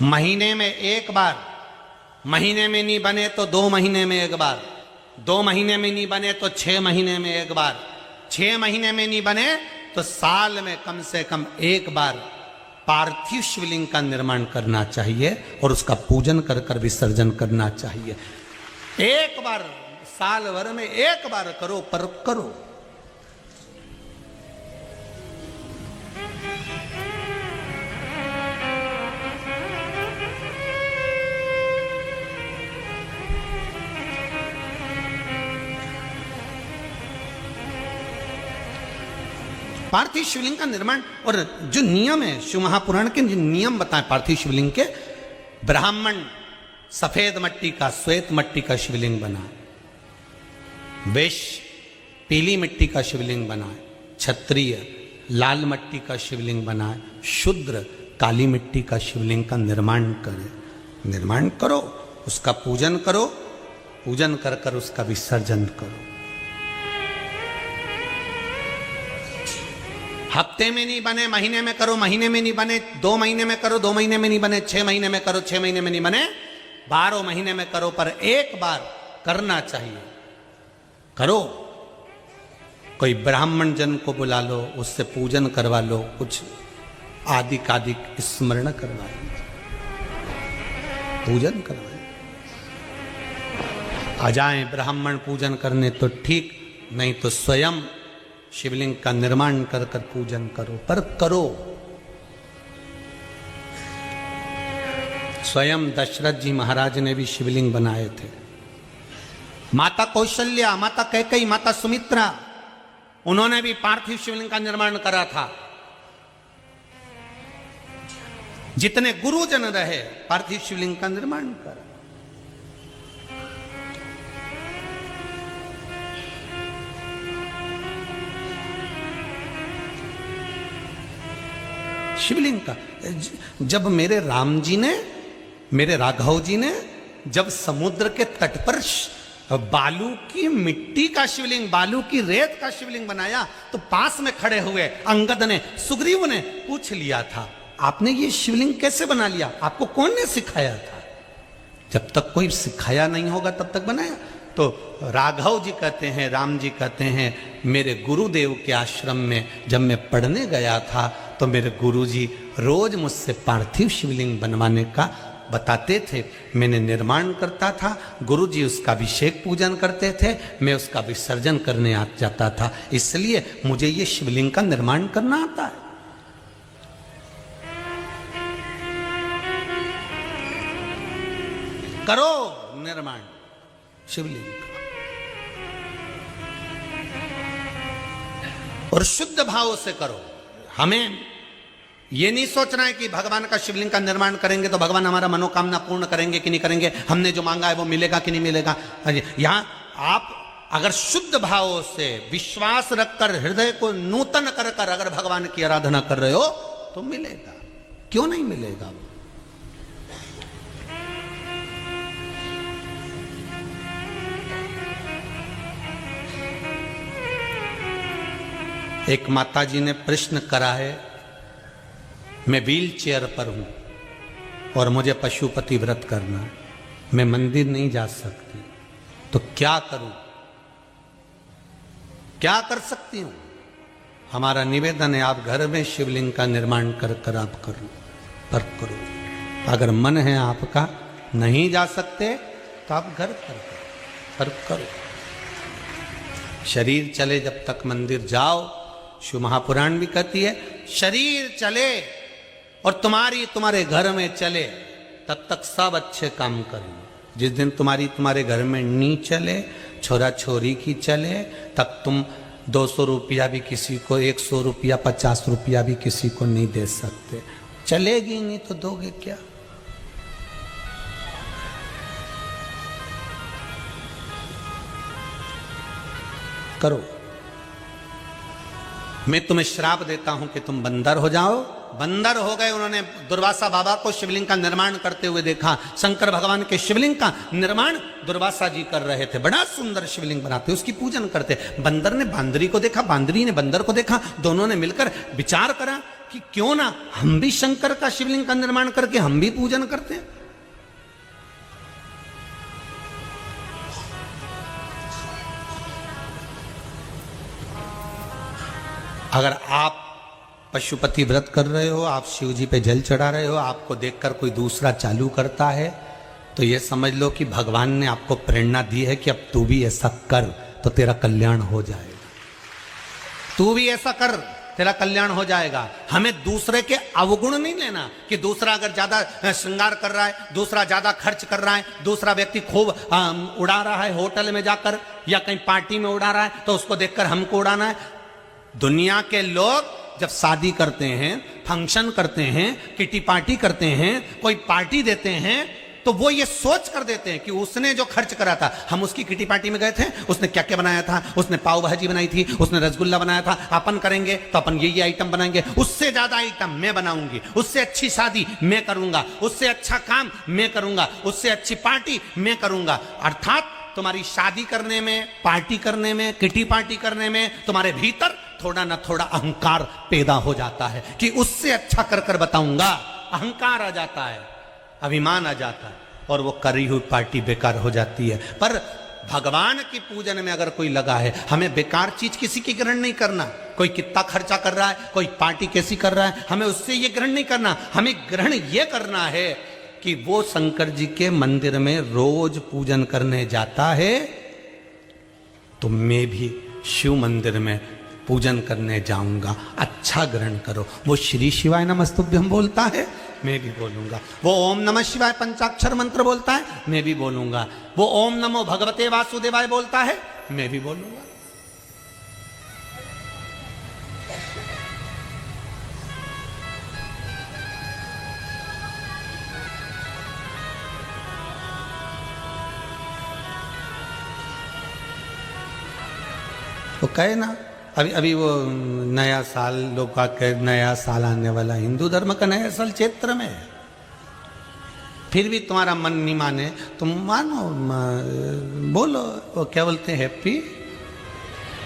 महीने में एक बार, महीने में नहीं बने तो 2 महीने में एक बार, 2 महीने में नहीं बने तो 6 महीने में एक बार, 6 महीने में नहीं बने तो साल में कम से कम एक बार पार्थिव शिवलिंग का निर्माण करना चाहिए और उसका पूजन कर कर विसर्जन करना चाहिए। एक बार साल भर में एक बार करो, पर करो। पार्थिव शिवलिंग का निर्माण और जो नियम है, शिव महापुराण के जो नियम बताएं पार्थिव शिवलिंग के, ब्राह्मण सफेद मट्टी का, श्वेत मट्टी का शिवलिंग बनाए, वैश्य पीली मिट्टी का शिवलिंग बनाए, क्षत्रिय लाल मट्टी का शिवलिंग बनाए, शूद्र काली मिट्टी का शिवलिंग का निर्माण करे। निर्माण करो, उसका पूजन करो, पूजन कर कर उसका विसर्जन करो। हफ्ते में नहीं बने महीने में करो, महीने में नहीं बने 2 महीने में करो, 2 महीने में नहीं बने 6 महीने में करो, 6 महीने में नहीं बने 12 महीने में करो, पर एक बार करना चाहिए। करो, कोई ब्राह्मण जन को बुला लो, उससे पूजन करवा लो, कुछ आदिकादिक स्मरण करवा लो, पूजन करवा लो। आ जाए ब्राह्मण पूजन करने तो ठीक, नहीं तो स्वयं शिवलिंग का निर्माण कर कर पूजन करो, पर करो। स्वयं दशरथ जी महाराज ने भी शिवलिंग बनाए थे। माता कौशल्या, माता कैकेयी, माता सुमित्रा, उन्होंने भी पार्थिव शिवलिंग का निर्माण करा था। जितने गुरुजन रहे पार्थिव शिवलिंग का निर्माण करा। शिवलिंग का जब मेरे राम जी ने, मेरे राघव जी ने जब समुद्र के तट पर बालू की मिट्टी का शिवलिंग, बालू की रेत का शिवलिंग बनाया, तो पास में खड़े हुए अंगद ने, सुग्रीव ने पूछ लिया था, आपने ये शिवलिंग कैसे बना लिया? आपको कौन ने सिखाया था? जब तक कोई सिखाया नहीं होगा तब तक बनाया। तो राघव जी कहते हैं, राम जी कहते हैं, मेरे गुरुदेव के आश्रम में जब मैं पढ़ने गया था तो मेरे गुरुजी रोज मुझसे पार्थिव शिवलिंग बनवाने का बताते थे। मैंने निर्माण करता था, गुरुजी उसका अभिषेक पूजन करते थे, मैं उसका विसर्जन करने आ जाता था, इसलिए मुझे ये शिवलिंग का निर्माण करना आता है। करो निर्माण शिवलिंग का, और शुद्ध भाव से करो। हमें ये नहीं सोचना है कि भगवान का शिवलिंग का निर्माण करेंगे तो भगवान हमारा मनोकामना पूर्ण करेंगे कि नहीं करेंगे, हमने जो मांगा है वो मिलेगा कि नहीं मिलेगा। यहां आप अगर शुद्ध भाव से विश्वास रखकर, हृदय को नूतन कर कर अगर भगवान की आराधना कर रहे हो तो मिलेगा, क्यों नहीं मिलेगा। एक माता जी ने प्रश्न करा है, मैं व्हील चेयर पर हूं और मुझे पशुपति व्रत करना है, मैं मंदिर नहीं जा सकती, तो क्या करूं, क्या कर सकती हूं? हमारा निवेदन है, आप घर में शिवलिंग का निर्माण कर कर आप करो, पर करो। अगर मन है आपका नहीं जा सकते तो आप घर पर करो। शरीर चले जब तक मंदिर जाओ। शिव महापुराण भी कहती है, शरीर चले और तुम्हारे घर में चले तब तक सब अच्छे काम करें। जिस दिन तुम्हारे घर में नहीं चले, छोरा छोरी की चले, तब तुम 200 रुपया भी किसी को, 100 रुपया 50 रुपया भी किसी को नहीं दे सकते। चलेगी नहीं तो दोगे क्या? करो। मैं तुम्हें श्राप देता हूं कि तुम बंदर हो जाओ। बंदर हो गए। उन्होंने दुर्वासा बाबा को शिवलिंग का निर्माण करते हुए देखा। शंकर भगवान के शिवलिंग का निर्माण दुर्वासा जी कर रहे थे। बड़ा सुंदर शिवलिंग बनाते, उसकी पूजन करते। बंदर ने बांदरी को देखा, बांदरी ने बंदर को देखा। दोनों ने मिलकर विचार करा कि क्यों ना हम भी शंकर का शिवलिंग का निर्माण करके हम भी पूजन करते हैं। अगर आप पशुपति व्रत कर रहे हो, आप शिव जी पे जल चढ़ा रहे हो, आपको देखकर कोई दूसरा चालू करता है, तो ये समझ लो कि भगवान ने आपको प्रेरणा दी है कि अब तू भी ऐसा कर तो तेरा कल्याण हो जाएगा। तू भी ऐसा कर, तेरा कल्याण हो जाएगा। हमें दूसरे के अवगुण नहीं लेना कि दूसरा अगर ज्यादा श्रृंगार कर रहा है, दूसरा ज्यादा खर्च कर रहा है, दूसरा व्यक्ति खूब उड़ा रहा है होटल में जाकर या कहीं पार्टी में उड़ा रहा है, तो उसको देखकर हमको उड़ाना है। दुनिया के लोग जब शादी करते हैं, फंक्शन करते हैं, किटी पार्टी करते हैं, कोई पार्टी देते हैं, तो वो ये सोच कर देते हैं कि उसने जो खर्च करा था, हम उसकी किटी पार्टी में गए थे, उसने क्या क्या बनाया था, उसने पाव भाजी बनाई थी, उसने रसगुल्ला बनाया था, अपन करेंगे तो अपन ये आइटम बनाएंगे, उससे ज्यादा आइटम मैं बनाऊंगी, उससे अच्छी शादी मैं करूंगा, उससे अच्छा काम मैं करूंगा, उससे अच्छी पार्टी मैं करूंगा। अर्थात तुम्हारी शादी करने में, पार्टी करने में, किटी पार्टी करने में तुम्हारे भीतर थोड़ा ना थोड़ा अहंकार पैदा हो जाता है कि उससे अच्छा कर कर बताऊंगा। अहंकार आ जाता है, अभिमान आ जाता है, और वो करी हुई पार्टी बेकार हो जाती है। पर भगवान की पूजन में अगर कोई लगा है, हमें बेकार चीज किसी की ग्रहण नहीं करना। कोई कितना खर्चा कर रहा है, कोई पार्टी कैसी कर रहा है, हमें उससे ये ग्रहण नहीं करना। हमें ग्रहण ये करना है कि वो शंकर जी के मंदिर में रोज पूजन करने जाता है, तो मैं भी शिव मंदिर में पूजन करने जाऊंगा। अच्छा ग्रहण करो। वो श्री शिवाय नमस्तुभ्यम बोलता है, मैं भी बोलूंगा। वो ओम नमः शिवाय पंचाक्षर मंत्र बोलता है, मैं भी बोलूंगा। वो ओम नमो भगवते वासुदेवाय बोलता है, मैं भी बोलूंगा। तो कहे ना, अभी वो नया साल, लोग का नया साल आने वाला, हिंदू धर्म का नया साल चैत्र में है। फिर भी तुम्हारा मन नहीं माने, तुम मानो, बोलो। वो क्या बोलते हैं, हैप्पी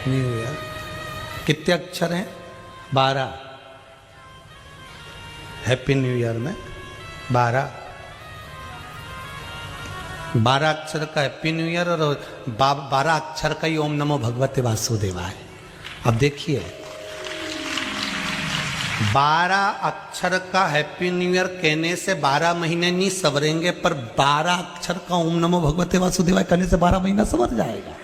न्यू ईयर। कितने अक्षर हैं? 12। हैप्पी न्यू ईयर में 12 अक्षर का हैप्पी न्यू ईयर और 12 अक्षर का ही ओम नमो भगवते वासुदेवाय। अब देखिए, 12 अक्षर का हैप्पी न्यू ईयर कहने से 12 महीने नहीं सवरेंगे, पर 12 अक्षर का ओम नमो भगवते वासुदेवाय कहने से 12 महीना सवर जाएगा।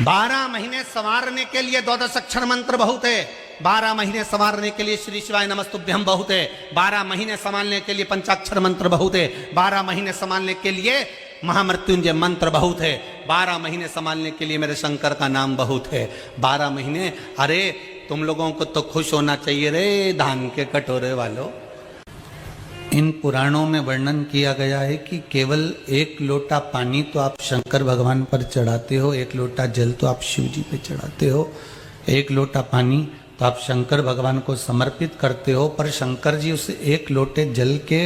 12 महीने संवारने के लिए 12 अक्षर मंत्र बहुत है। 12 महीने संवारने के लिए श्री शिवाय नमस्तुभ्यम बहुत है। 12 महीने संभालने के लिए पंचाक्षर मंत्र बहुत है। 12 महीने संभालने के लिए महामृत्युंजय मंत्र बहुत है। 12 महीने संभालने के लिए मेरे शंकर का नाम बहुत है। 12 महीने, अरे तुम लोगों को तो खुश होना चाहिए रे धान के कटोरे वालों। इन पुराणों में वर्णन किया गया है कि केवल 1 लोटा पानी तो आप शंकर भगवान पर चढ़ाते हो, 1 लोटा जल तो आप शिव जी पे चढ़ाते हो, 1 लोटा पानी तो आप शंकर भगवान को समर्पित करते हो। पर शंकर जी उस 1 लोटे जल के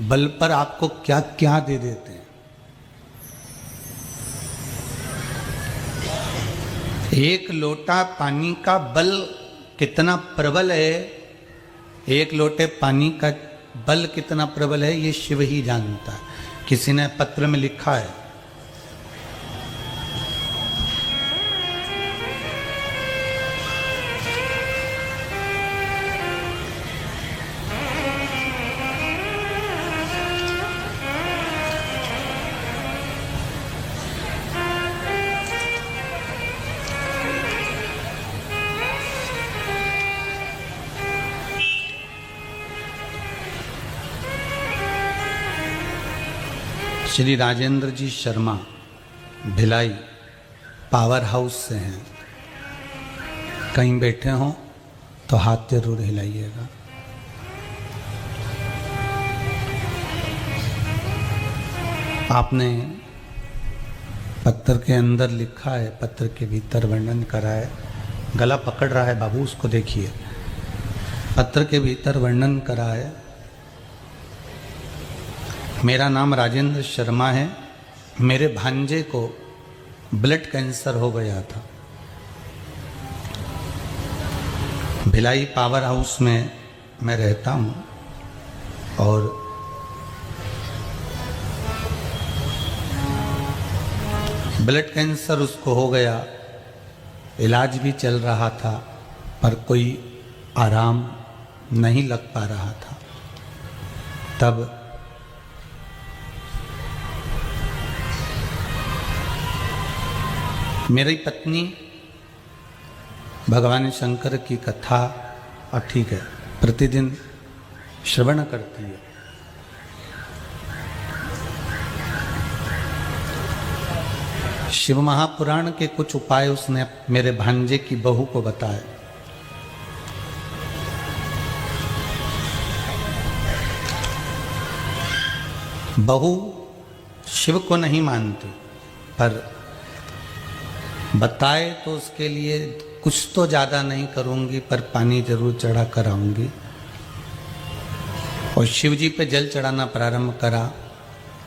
बल पर आपको क्या क्या दे देते हैं। 1 लोटा पानी का बल कितना प्रबल है, 1 लोटे पानी का बल कितना प्रबल है, ये शिव ही जानता है। किसी ने पत्र में लिखा है, श्री राजेंद्र जी शर्मा भिलाई पावर हाउस से हैं। कहीं बैठे हों तो हाथ जरूर हिलाइएगा। आपने पत्र के अंदर लिखा है, पत्र के भीतर वर्णन करा है, गला पकड़ रहा है बाबू, उसको देखिए। पत्र के भीतर वर्णन करा है, मेरा नाम राजेंद्र शर्मा है, मेरे भांजे को ब्लड कैंसर हो गया था। भिलाई पावर हाउस में मैं रहता हूँ और ब्लड कैंसर उसको हो गया, इलाज भी चल रहा था पर कोई आराम नहीं लग पा रहा था। तब मेरी पत्नी भगवान शंकर की कथा और ठीक है प्रतिदिन श्रवण करती है। शिव महापुराण के कुछ उपाय उसने मेरे भांजे की बहू को बताए। बहू शिव को नहीं मानती पर बताए तो उसके लिए कुछ तो ज़्यादा नहीं करूँगी पर पानी जरूर चढ़ा कर आऊँगी। और शिव जी पे जल चढ़ाना प्रारंभ करा।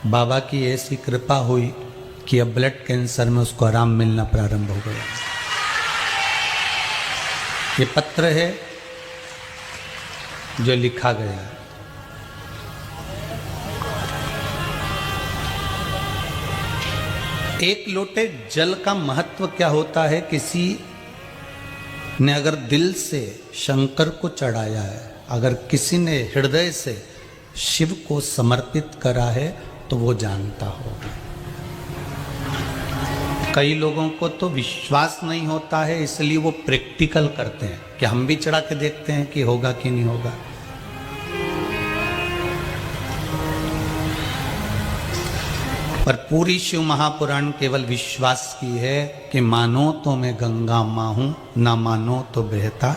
बाबा की ऐसी कृपा हुई कि अब ब्लड कैंसर में उसको आराम मिलना प्रारंभ हो गया। ये पत्र है जो लिखा गया है। एक लोटे जल का महत्व क्या होता है? किसी ने अगर दिल से शंकर को चढ़ाया है, अगर किसी ने हृदय से शिव को समर्पित करा है तो वो जानता होगा। कई लोगों को तो विश्वास नहीं होता है इसलिए वो प्रैक्टिकल करते हैं कि हम भी चढ़ा के देखते हैं कि होगा कि नहीं होगा। पर पूरी शिव महापुराण केवल विश्वास की है कि मानो तो मैं गंगा माँ हूं, ना मानो तो बहता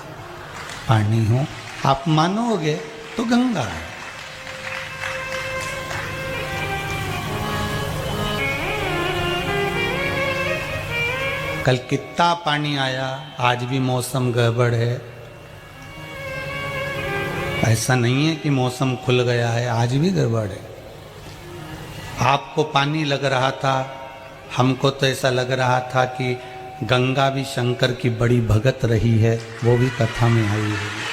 पानी हूं। आप मानोगे तो गंगा है। कल कितना पानी आया, आज भी मौसम गड़बड़ है। ऐसा नहीं है कि मौसम खुल गया है, आज भी गड़बड़ है। आपको पानी लग रहा था, हमको तो ऐसा लग रहा था कि गंगा भी शंकर की बड़ी भगत रही है, वो भी कथा में आई होगी।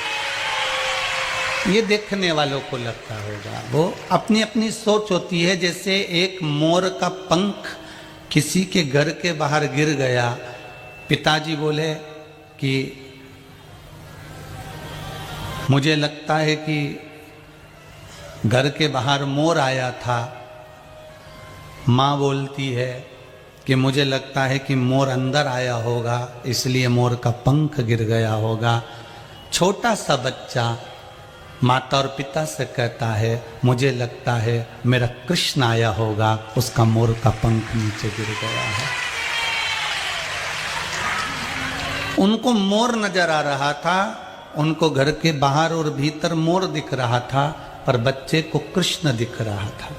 ये देखने वालों को लगता होगा, वो अपनी अपनी सोच होती है। जैसे एक मोर का पंख किसी के घर के बाहर गिर गया, पिताजी बोले कि मुझे लगता है कि घर के बाहर मोर आया था। माँ बोलती है कि मुझे लगता है कि मोर अंदर आया होगा इसलिए मोर का पंख गिर गया होगा। छोटा सा बच्चा माता और पिता से कहता है मुझे लगता है मेरा कृष्ण आया होगा, उसका मोर का पंख नीचे गिर गया है। उनको मोर नजर आ रहा था, उनको घर के बाहर और भीतर मोर दिख रहा था, पर बच्चे को कृष्ण दिख रहा था।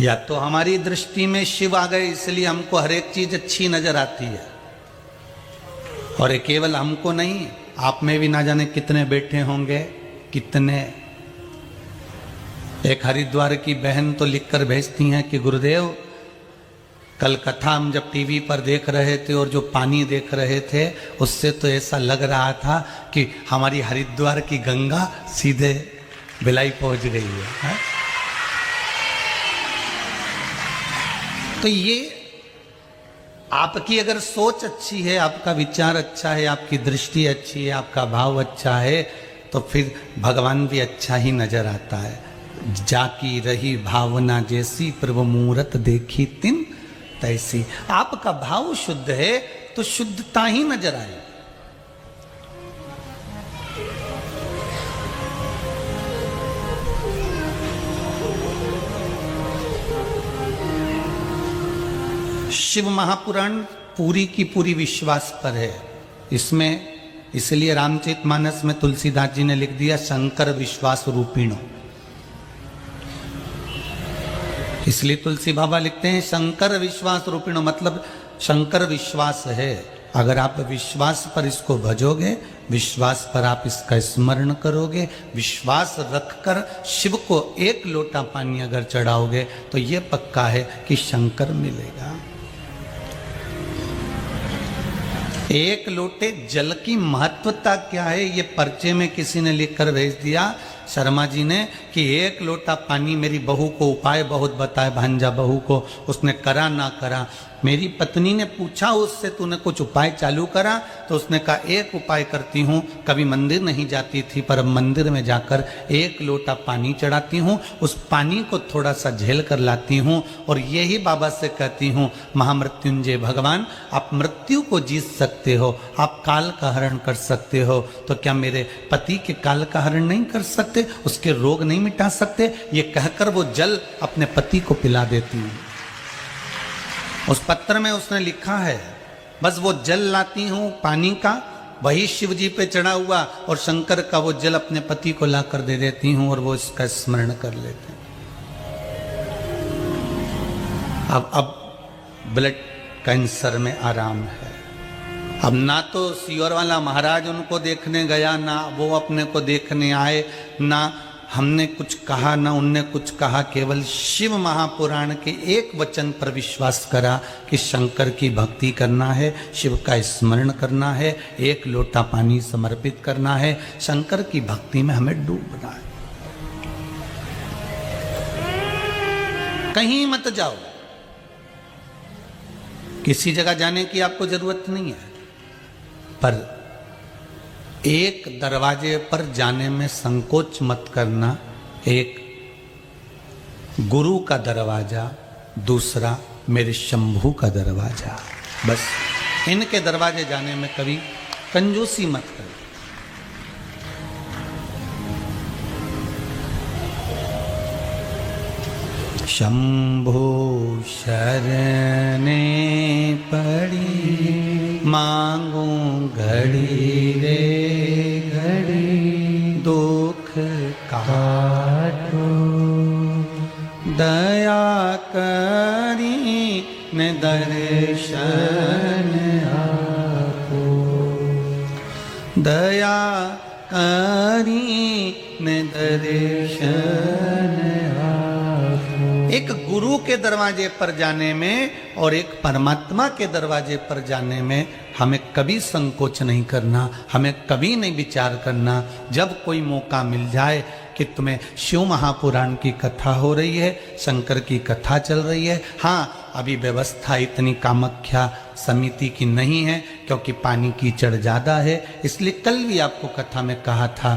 या तो हमारी दृष्टि में शिव आ गए इसलिए हमको हर एक चीज अच्छी नजर आती है, और ये केवल हमको नहीं, आप में भी ना जाने कितने बैठे होंगे, कितने। एक हरिद्वार की बहन तो लिखकर भेजती हैं कि गुरुदेव कल कथा हम जब टीवी पर देख रहे थे और जो पानी देख रहे थे उससे तो ऐसा लग रहा था कि हमारी हरिद्वार की गंगा सीधे भिलाई पहुंच गई है। तो ये आपकी अगर सोच अच्छी है, आपका विचार अच्छा है, आपकी दृष्टि अच्छी है, आपका भाव अच्छा है, तो फिर भगवान भी अच्छा ही नजर आता है। जाकी रही भावना जैसी प्रभु मूरत देखी तिन तैसी। आपका भाव शुद्ध है तो शुद्धता ही नजर आए। शिव महापुराण पूरी की पूरी विश्वास पर है। इसमें इसलिए रामचरितमानस में तुलसीदास जी ने लिख दिया शंकर विश्वास रूपिणो। इसलिए तुलसी बाबा लिखते हैं शंकर विश्वास रूपिणो, मतलब शंकर विश्वास है। अगर आप विश्वास पर इसको भजोगे, विश्वास पर आप इसका स्मरण करोगे, विश्वास रखकर शिव को एक लोटा पानी अगर चढ़ाओगे तो ये पक्का है कि शंकर मिलेगा। एक लोटे जल की महत्वता क्या है, ये पर्चे में किसी ने लिखकर भेज दिया शर्मा जी ने कि एक लोटा पानी मेरी बहू को उपाय बहुत बताए, भांजा बहू को, उसने करा ना करा। मेरी पत्नी ने पूछा उससे तूने कुछ उपाय चालू करा, तो उसने कहा एक उपाय करती हूँ, कभी मंदिर नहीं जाती थी पर अब मंदिर में जाकर एक लोटा पानी चढ़ाती हूँ, उस पानी को थोड़ा सा झेल कर लाती हूँ और यही बाबा से कहती हूँ महामृत्युंजय भगवान आप मृत्यु को जीत सकते हो, आप काल का हरण कर सकते हो, तो क्या मेरे पति के काल का हरण नहीं कर सकते, उसके रोग नहीं मिटा सकते? ये कहकर वो जल अपने पति को पिला देती हूँ। उस पत्र में उसने लिखा है बस वो जल लाती हूँ पानी का, वही शिव जी पे चढ़ा हुआ और शंकर का वो जल अपने पति को लाकर दे देती हूँ और वो इसका स्मरण कर लेते हैं। अब ब्लड कैंसर में आराम है। अब ना तो सियोर वाला महाराज उनको देखने गया, ना वो अपने को देखने आए, ना हमने कुछ कहा ना उनने कुछ कहा, केवल शिव महापुराण के एक वचन पर विश्वास करा कि शंकर की भक्ति करना है, शिव का स्मरण करना है, एक लोटा पानी समर्पित करना है, शंकर की भक्ति में हमें डूबना है। कहीं मत जाओ, किसी जगह जाने की आपको जरूरत नहीं है, पर एक दरवाजे पर जाने में संकोच मत करना। एक गुरु का दरवाजा, दूसरा मेरे शंभू का दरवाजा, बस इनके दरवाजे जाने में कभी कंजूसी मत कर। शंभो शरणे पड़ी मांगू घड़ी रे घड़ी, दुख काटो दया करी ने दर्शन आपो, दया करी ने दर्शन। एक गुरु के दरवाजे पर जाने में और एक परमात्मा के दरवाजे पर जाने में हमें कभी संकोच नहीं करना, हमें कभी नहीं विचार करना। जब कोई मौका मिल जाए कि तुम्हें शिव महापुराण की कथा हो रही है, शंकर की कथा चल रही है, हाँ अभी व्यवस्था इतनी कामाख्या समिति की नहीं है क्योंकि पानी कीचड़ ज़्यादा है, इसलिए कल भी आपको कथा में कहा था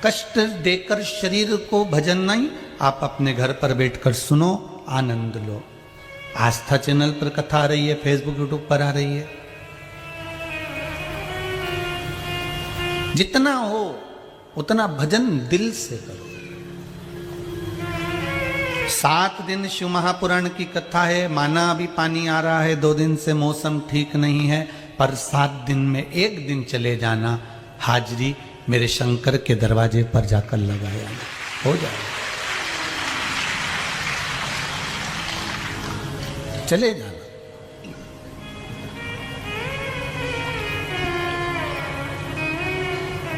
कष्ट देकर शरीर को भजन नहीं, आप अपने घर पर बैठकर सुनो, आनंद लो। आस्था चैनल पर कथा आ रही है, फेसबुक यूट्यूब पर आ रही है, जितना हो उतना भजन दिल से करो। 7 दिन शिव महापुराण की कथा है, माना अभी पानी आ रहा है, 2 दिन से मौसम ठीक नहीं है, पर 7 दिन में 1 दिन चले जाना, हाजरी मेरे शंकर के दरवाजे पर जाकर लगाया, हो जाएगा, चले जाना।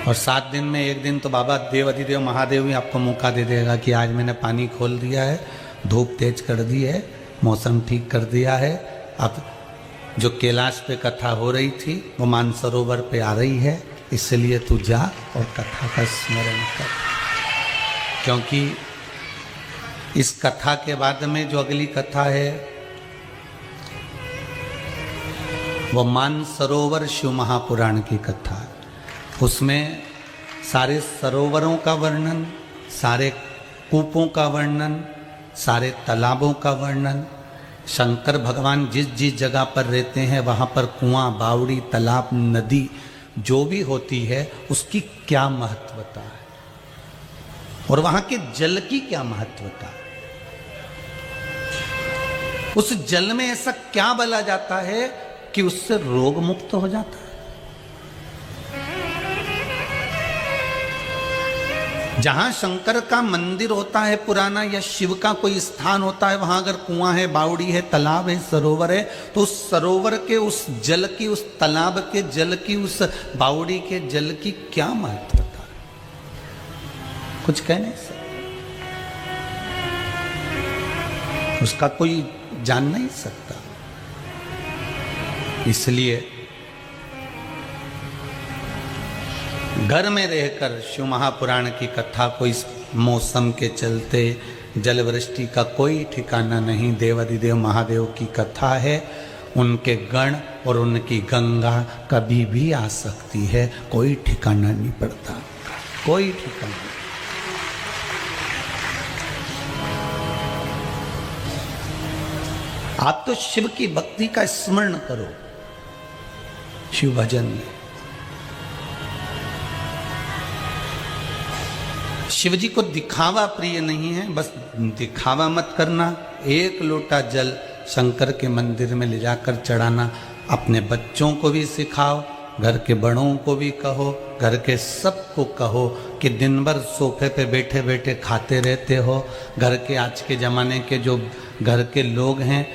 और 7 दिन में 1 दिन तो बाबा देव अधिदेव महादेव ही आपको मौका दे देगा कि आज मैंने पानी खोल दिया है, धूप तेज कर दी है, मौसम ठीक कर दिया है, अब जो कैलाश पे कथा हो रही थी वो मानसरोवर पे आ रही है, इसलिए तू जा और कथा का स्मरण कर। क्योंकि इस कथा के बाद में जो अगली कथा है वो मानसरोवर शिव महापुराण की कथा है। उसमें सारे सरोवरों का वर्णन, सारे कूपों का वर्णन, सारे तालाबों का वर्णन, शंकर भगवान जिस जिस जगह पर रहते हैं वहाँ पर कुआं, बावड़ी, तालाब, नदी जो भी होती है उसकी क्या महत्वता है और वहाँ के जल की क्या महत्वता है, उस जल में ऐसा क्या बला जाता है कि उससे रोग मुक्त हो जाता है। जहां शंकर का मंदिर होता है पुराना या शिव का कोई स्थान होता है, वहां अगर कुआं है, बावड़ी है, तालाब है, सरोवर है, तो उस सरोवर के उस जल की, उस तालाब के जल की, उस बावड़ी के जल की क्या महत्वता है, कुछ कह नहीं सकते, उसका कोई जान नहीं सकता। इसलिए घर में रहकर शिव महापुराण की कथा को इस मौसम के चलते जल वृष्टि का कोई ठिकाना नहीं, देवाधिदेव महादेव की कथा है, उनके गण और उनकी गंगा कभी भी आ सकती है, कोई ठिकाना नहीं पड़ता, कोई ठिकाना नहीं। आप तो शिव की भक्ति का स्मरण करो, शिव भजन में। शिव जी को दिखावा प्रिय नहीं है, बस दिखावा मत करना। एक लोटा जल शंकर के मंदिर में ले जाकर चढ़ाना, अपने बच्चों को भी सिखाओ, घर के बड़ों को भी कहो, घर के सबको कहो कि दिन भर सोफे पे बैठे बैठे खाते रहते हो। घर के आज के ज़माने के जो घर के लोग हैं,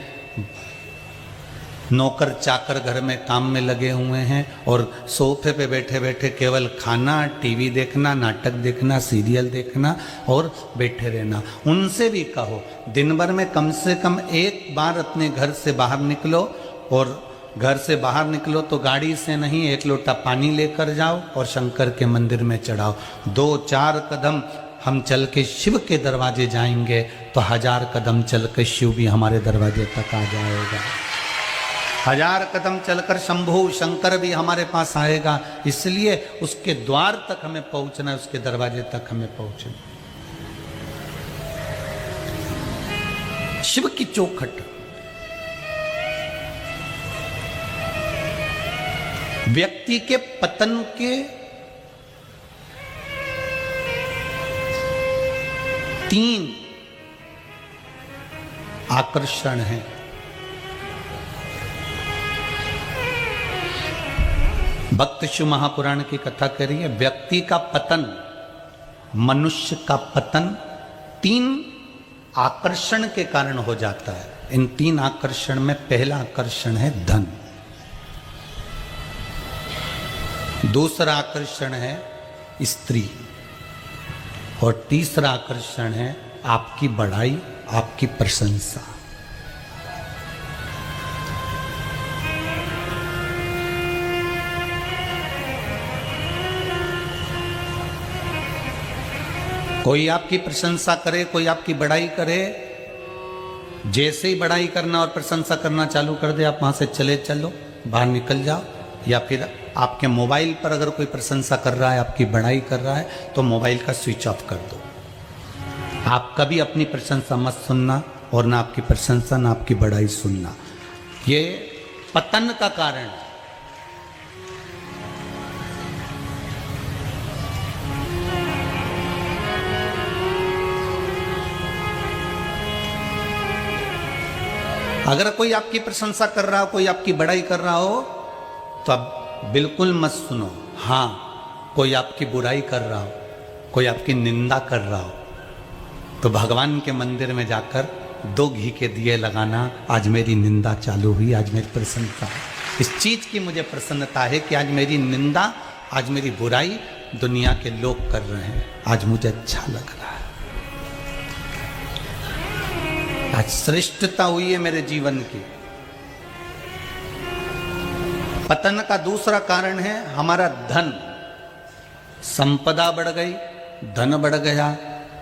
नौकर चाकर घर में काम में लगे हुए हैं और सोफे पे बैठे बैठे केवल खाना, टीवी देखना, नाटक देखना, सीरियल देखना और बैठे रहना। उनसे भी कहो दिन भर में कम से कम एक बार अपने घर से बाहर निकलो, और घर से बाहर निकलो तो गाड़ी से नहीं, एक लोटा पानी लेकर जाओ और शंकर के मंदिर में चढ़ाओ। 2-4 कदम हम चल के शिव के दरवाजे जाएंगे तो 1000 कदम चल के शिव भी हमारे दरवाजे तक आ जाएगा। 1000 कदम चलकर शंभु शंकर भी हमारे पास आएगा। इसलिए उसके द्वार तक हमें पहुंचना है, उसके दरवाजे तक हमें पहुंचना। शिव की चौखट, व्यक्ति के पतन के 3 आकर्षण हैं। भक्त शिव महापुराण की कथा कह रही है, व्यक्ति का पतन, मनुष्य का पतन 3 आकर्षण के कारण हो जाता है। इन 3 आकर्षण में पहला आकर्षण है धन, दूसरा आकर्षण है स्त्री, और तीसरा आकर्षण है आपकी बड़ाई, आपकी प्रशंसा। कोई आपकी प्रशंसा करे, कोई आपकी बड़ाई करे, जैसे ही बड़ाई करना और प्रशंसा करना चालू कर दे, आप वहां से चले चलो, बाहर निकल जाओ। या फिर आपके मोबाइल पर अगर कोई प्रशंसा कर रहा है, आपकी बड़ाई कर रहा है, तो मोबाइल का स्विच ऑफ कर दो। आप कभी अपनी प्रशंसा मत सुनना, और ना आपकी प्रशंसा ना आपकी बड़ाई सुनना। ये पतन का कारण है। अगर कोई आपकी प्रशंसा कर रहा हो, कोई आपकी बड़ाई कर रहा हो, तो अब बिल्कुल मत सुनो। हाँ, कोई आपकी बुराई कर रहा हो, कोई आपकी निंदा कर रहा हो, तो भगवान के मंदिर में जाकर 2 घी के दिए लगाना। आज मेरी निंदा चालू हुई, आज मेरी प्रसन्नता, इस चीज की मुझे प्रसन्नता है कि आज मेरी निंदा, आज मेरी बुराई दुनिया के लोग कर रहे हैं, आज मुझे अच्छा लग रहा है, आज श्रेष्ठता हुई है मेरे जीवन की। पतन का दूसरा कारण है हमारा धन। संपदा बढ़ गई, धन बढ़ गया,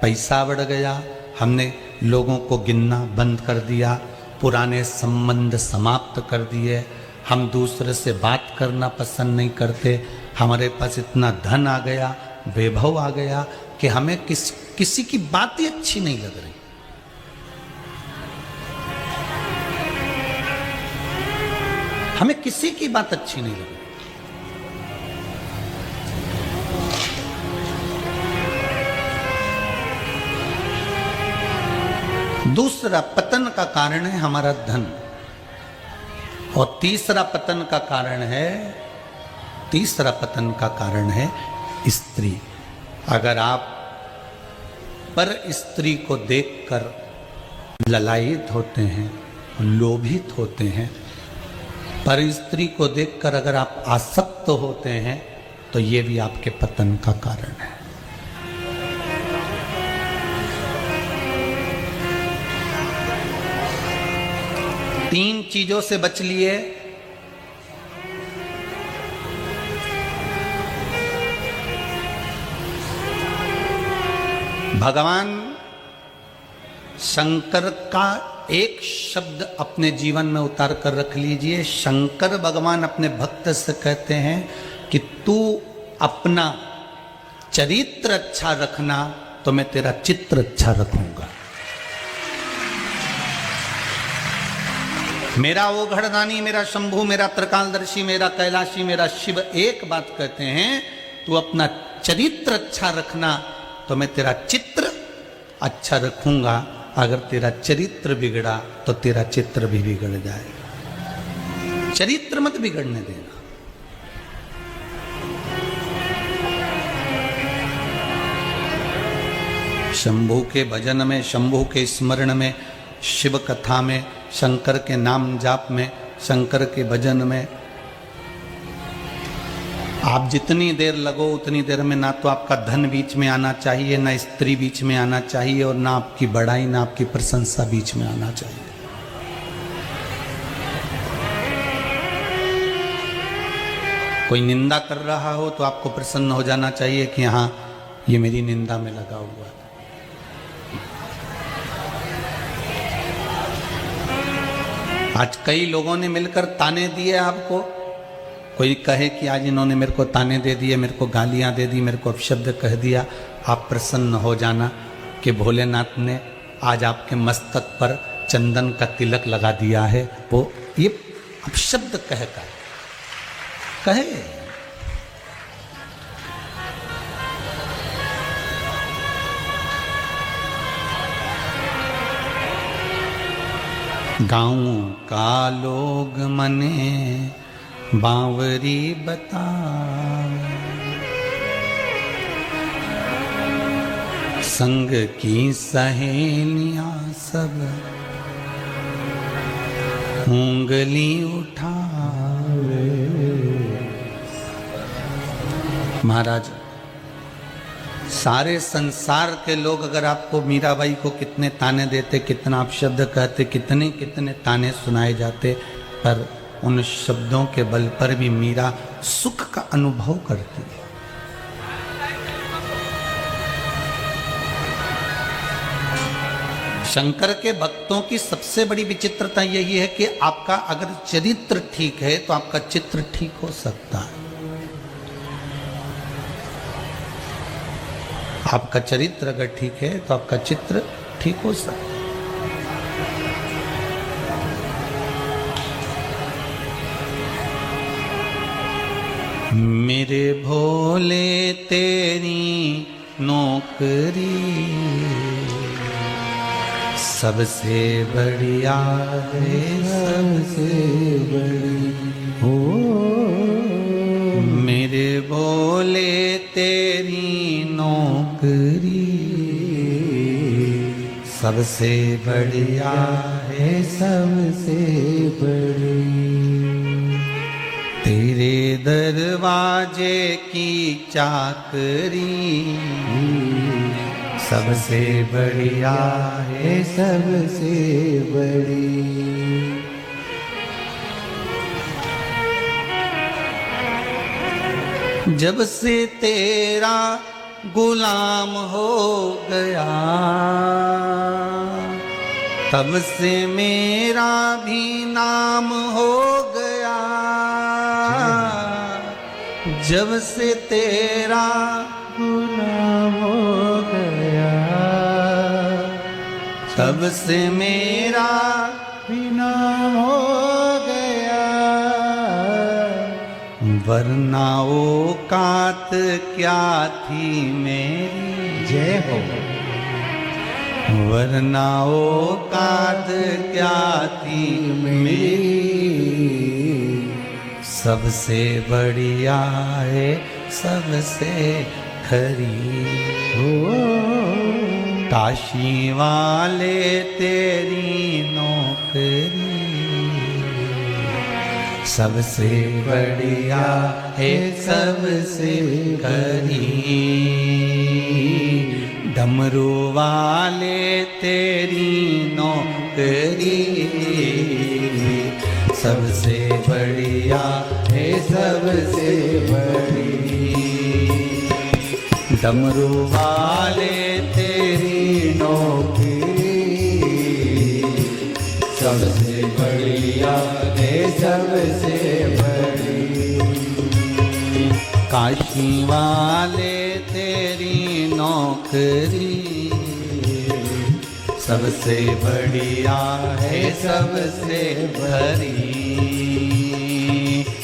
पैसा बढ़ गया, हमने लोगों को गिनना बंद कर दिया, पुराने संबंध समाप्त कर दिए, हम दूसरे से बात करना पसंद नहीं करते। हमारे पास इतना धन आ गया, वैभव आ गया कि हमें किसी की बात ही अच्छी नहीं लग रही। हमें किसी की बात अच्छी नहीं लगी। दूसरा पतन का कारण है हमारा धन, और तीसरा पतन का कारण है स्त्री। अगर आप पर स्त्री को देखकर ललायित होते हैं, लोभित होते हैं, पर स्त्री को देखकर अगर आप आसक्त होते हैं, तो ये भी आपके पतन का कारण है। तीन चीजों से बच लिए, भगवान शंकर का एक शब्द अपने जीवन में उतार कर रख लीजिए। शंकर भगवान अपने भक्त से कहते हैं कि तू अपना चरित्र अच्छा रखना तो मैं तेरा चित्र अच्छा रखूंगा। मेरा वो घड़दानी, मेरा शंभू, मेरा त्रिकालदर्शी, मेरा कैलाशी, मेरा शिव एक बात कहते हैं, तू अपना चरित्र अच्छा रखना तो मैं तेरा चित्र अच्छा रखूंगा। अगर तेरा चरित्र बिगड़ा तो तेरा चित्र भी बिगड़ जाएगा। चरित्र मत बिगड़ने देना। शंभू के भजन में, शंभू के स्मरण में, शिव कथा में, शंकर के नाम जाप में, शंकर के भजन में आप जितनी देर लगो उतनी देर में ना तो आपका धन बीच में आना चाहिए, ना स्त्री बीच में आना चाहिए, और ना आपकी बड़ाई ना आपकी प्रशंसा बीच में आना चाहिए। कोई निंदा कर रहा हो तो आपको प्रसन्न हो जाना चाहिए कि हाँ ये मेरी निंदा में लगा हुआ है। आज कई लोगों ने मिलकर ताने दिए आपको। कोई कहे कि आज इन्होंने मेरे को ताने दे दिए, मेरे को गालियां दे दी, मेरे को अपशब्द कह दिया। आप प्रसन्न हो जाना कि भोलेनाथ ने आज आपके मस्तक पर चंदन का तिलक लगा दिया है। वो ये अपशब्द कहकर कहे। गाँव का लोग मने बावरी बता, संग की सहेलियां सब उंगली उठावे। महाराज, सारे संसार के लोग अगर आपको मीराबाई को कितने ताने देते, कितना अपशब्द कहते, कितने कितने ताने सुनाए जाते, पर उन शब्दों के बल पर भी मीरा सुख का अनुभव करती है। शंकर के भक्तों की सबसे बड़ी विचित्रता यही है कि आपका अगर चरित्र ठीक है तो आपका चित्र ठीक हो सकता है। आपका चरित्र अगर ठीक है तो आपका चित्र ठीक हो सकता है। मेरे भोले तेरी नौकरी सबसे बढ़िया है, सबसे बड़ी हो। मेरे भोले तेरी नौकरी सबसे बढ़िया है, सबसे बड़ी। तेरे दरवाजे की चाकरी सबसे बढ़िया है, सबसे बड़ी। जब से तेरा गुलाम हो गया तब से मेरा भी नाम हो गया। जब से तेरा गुलाम हो गया तब से मेरा भी नाम हो गया। वरना औकात क्या थी मेरी, जय हो। वरना औकात क्या थी मेरी, सबसे बढ़िया है, सबसे खरी हो। काशी वाले तेरी नौकरी सबसे बढ़िया है, सबसे खरी। डमरू वाले तेरी नौकरी सबसे बढ़िया है, सबसे बड़ी। डमरू वाले तेरी सबसे बढ़िया है सबसे बड़ी। काशी वाले तेरी नौकरी सबसे बढ़िया है सबसे भरी।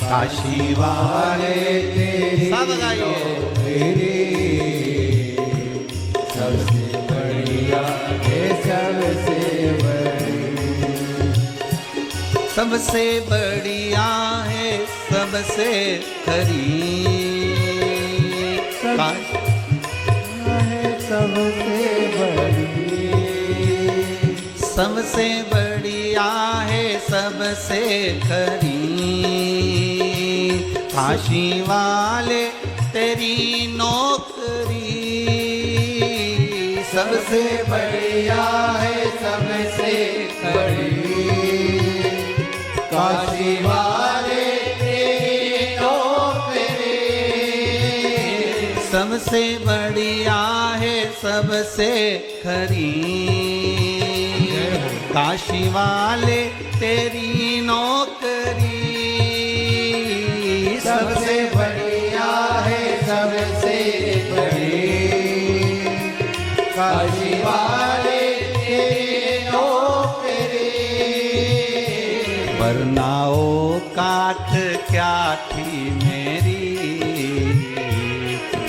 काशी वाले तेरी नौकरी सबसे बढ़िया है सबसे बड़ी। सबसे बढ़िया है सबसे खरी। सबसे बड़ी, सबसे बढ़िया है सबसे खरी। काशी वाले तेरी नौकरी सबसे बढ़िया है सबसे बड़ी। काशी वाले तेरी नौकरी सबसे बढ़िया है सबसे खरी। काशी वाले तेरी नौकरी सबसे बढ़िया है सबसे बड़ी। काशी वाले तेरी नौकरी वरनाओ काट क्या थी मेरी।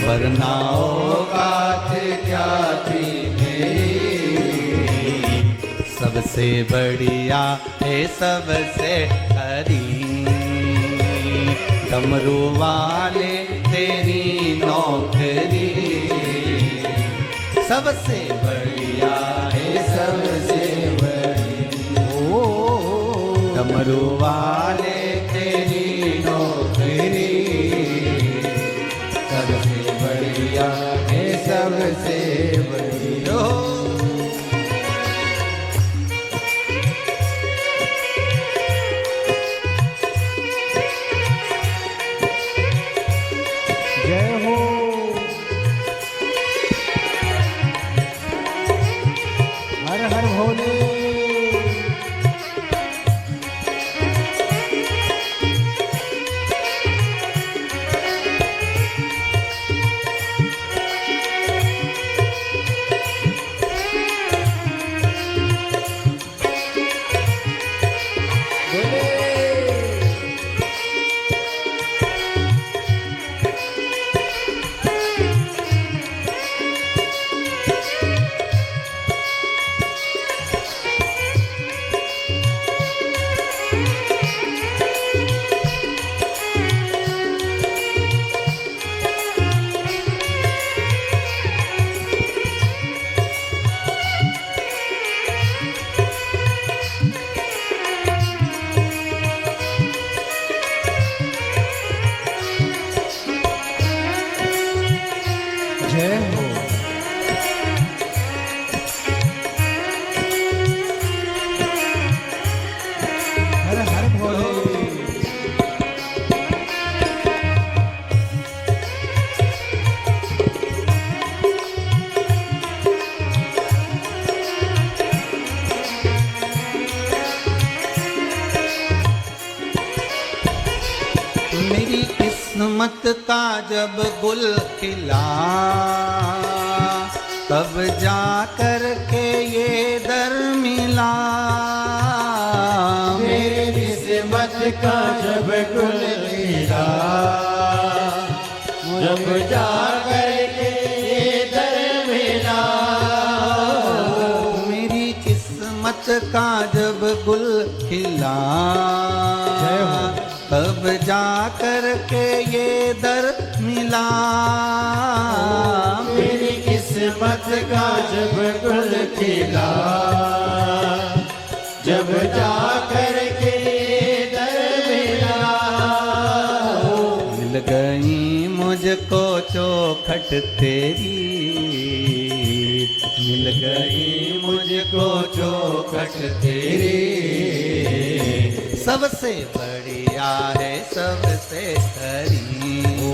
वरनाओ काट क्या थी मेरी। सबसे बढ़िया है सबसे हरी। डमरू वाले तेरी नौकरी सबसे बढ़िया है सबसे बड़ी। ओ डमरू वाले तेरी नौकरी सबसे बढ़िया है सबसे बड़ी। जय हो। हर हर भोले। जय हो। हर हर भोले। मेरी किस्मत का जब गुल खिला तब जा कर के ये दर मिला। मेरी किस्मत का जब गुल खिला जब जा कर के ये दर मिला। मेरी किस्मत का जब गुल खिला जय हो। तब जा कर के ये दर मिला। मेरी किस्मत का जब गुल खिला जब जा कर के दर मिला। मिल गई मुझको चौखट तेरी। मिल गई मुझको चौखट तेरी। सबसे बढ़िया है सबसे हरी। ओ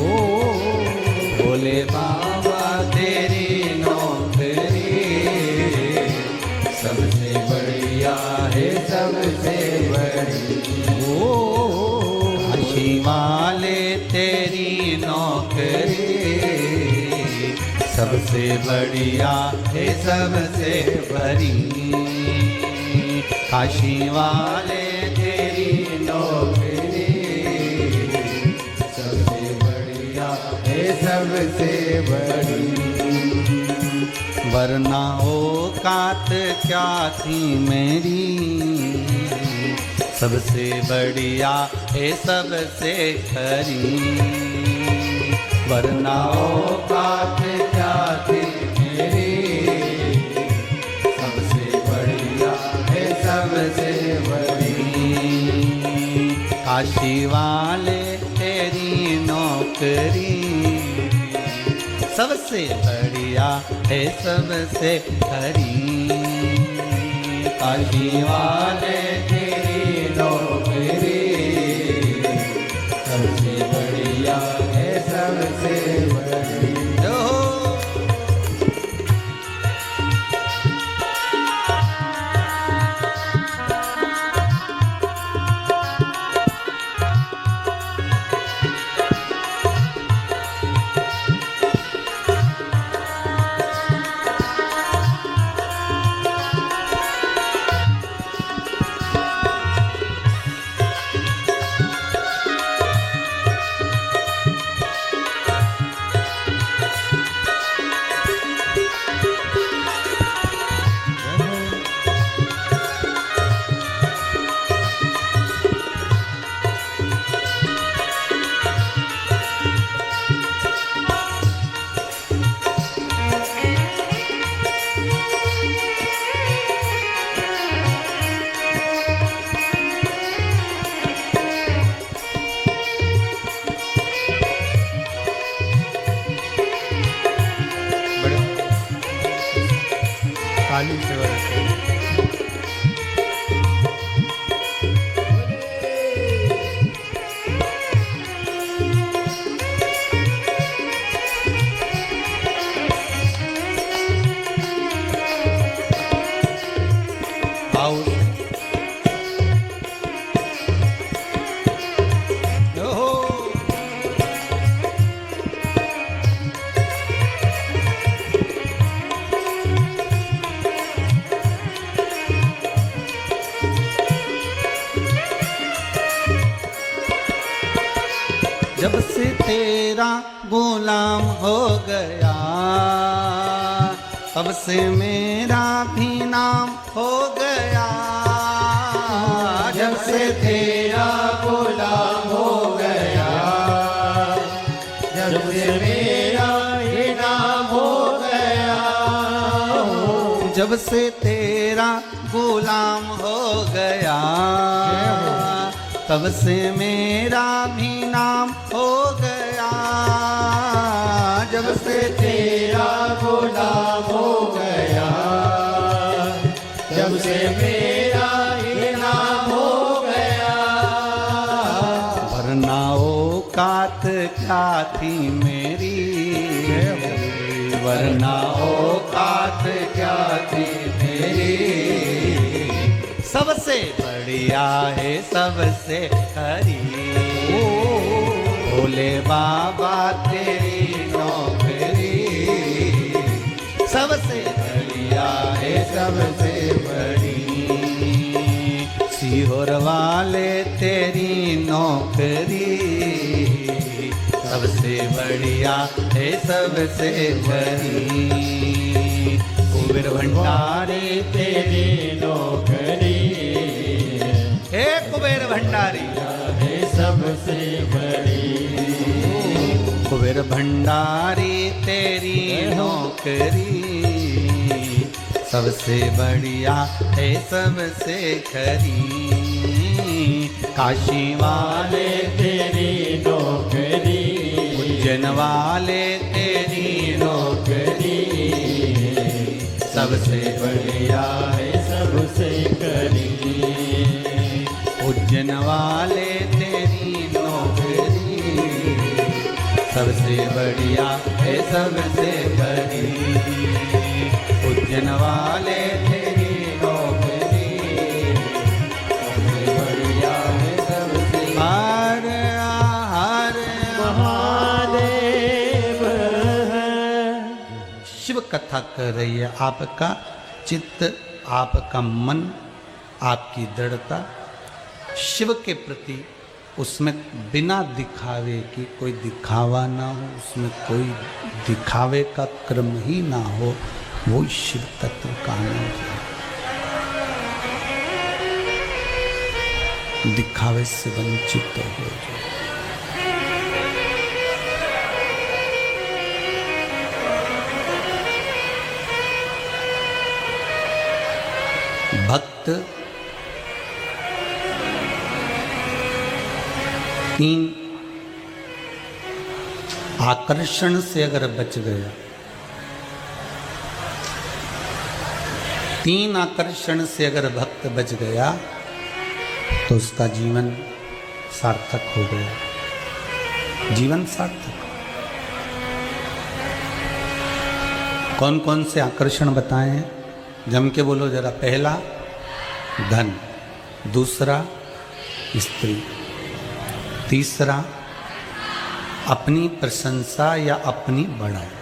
भोले बाबा तेरी नौकरी सबसे बढ़िया है सबसे सबसे बढ़िया है सबसे बड़ी, काशी वाले तेरी नौकरी सबसे बढ़िया है सबसे बड़ी, वरना औकात क्या थी मेरी, सबसे बढ़िया है सबसे खरी, वरना औकात क्या थी मेरी, सबसे बढ़िया है सबसे बड़ी, काशी वाले तेरी नौकरी सबसे बढ़िया है सबसे खरी, काशी वाले तेरी नौकरी सबसे बढ़िया है सबसे बड़ी। जो काली सेवा आओ ओहो जब से तेरा गुलाम हो गया, तब से मेरा भी नाम हो गया, जब से तेरा गुलाम हो गया, जब से मेरा ही नाम हो गया, जब से तेरा गुलाम हो गया, तब से मेरा भी नाम हो गया, जब से तेरा गुलाम हो गया, जब से मेरा ही नाम हो गया, वरना औकात क्या थी मेरी, वरना औकात क्या थी मेरी, सबसे बढ़िया है सबसे खरी, भोले बाबा तेरी नौकरी सबसे बढ़िया है सबसे बड़ी, सीहोर वाले तेरी नौकरी सबसे बढ़िया है सबसे बड़ी, कुबेर भंडारी तेरी नौकरी हे कुबेर भंडारी है सबसे बड़ी, कुबेर भंडारी तेरी नौकरी सबसे बढ़िया है सबसे खरी, काशी वाले तेरी नौकरी, उज्जैन वाले तेरी नौकरी सबसे बढ़िया है सबसे करी, उज्जैन वाले तेरी नौकरी सबसे बढ़िया है सबसे बड़ी, उज्जैन वाले तेरी नौकरी सबसे बढ़िया है सबसे, हर हर महादेव शिव कथा कर रही है, आपका चित्त, आपका मन, आपकी दृढ़ता शिव के प्रति, उसमें बिना दिखावे की, कोई दिखावा ना हो, उसमें कोई दिखावे का क्रम ही ना हो, वो शिव तत्व का आनंद है। दिखावे से वंचित हो जाए। भक्त तीन आकर्षण से अगर बच गया, तीन आकर्षण से अगर भक्त बच गया तो उसका जीवन सार्थक हो गया। जीवन सार्थक। कौन कौन से आकर्षण बताए हैं? जम के बोलो जरा। पहला धन, दूसरा स्त्री, तीसरा अपनी प्रशंसा या अपनी बड़ाई।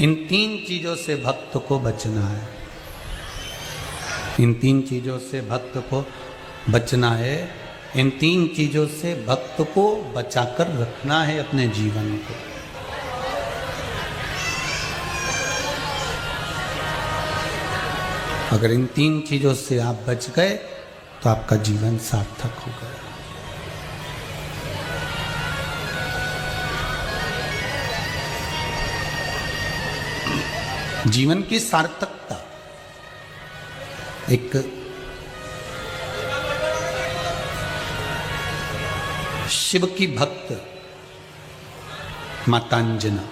इन तीन चीजों से भक्त को बचना है। इन तीन चीजों से भक्त को बचना है। इन तीन चीजों से भक्त को बचाकर रखना है अपने जीवन को। अगर इन तीन चीजों से आप बच गए तो आपका जीवन सार्थक हो गया। जीवन की सार्थकता एक शिव की भक्त माता अंजना,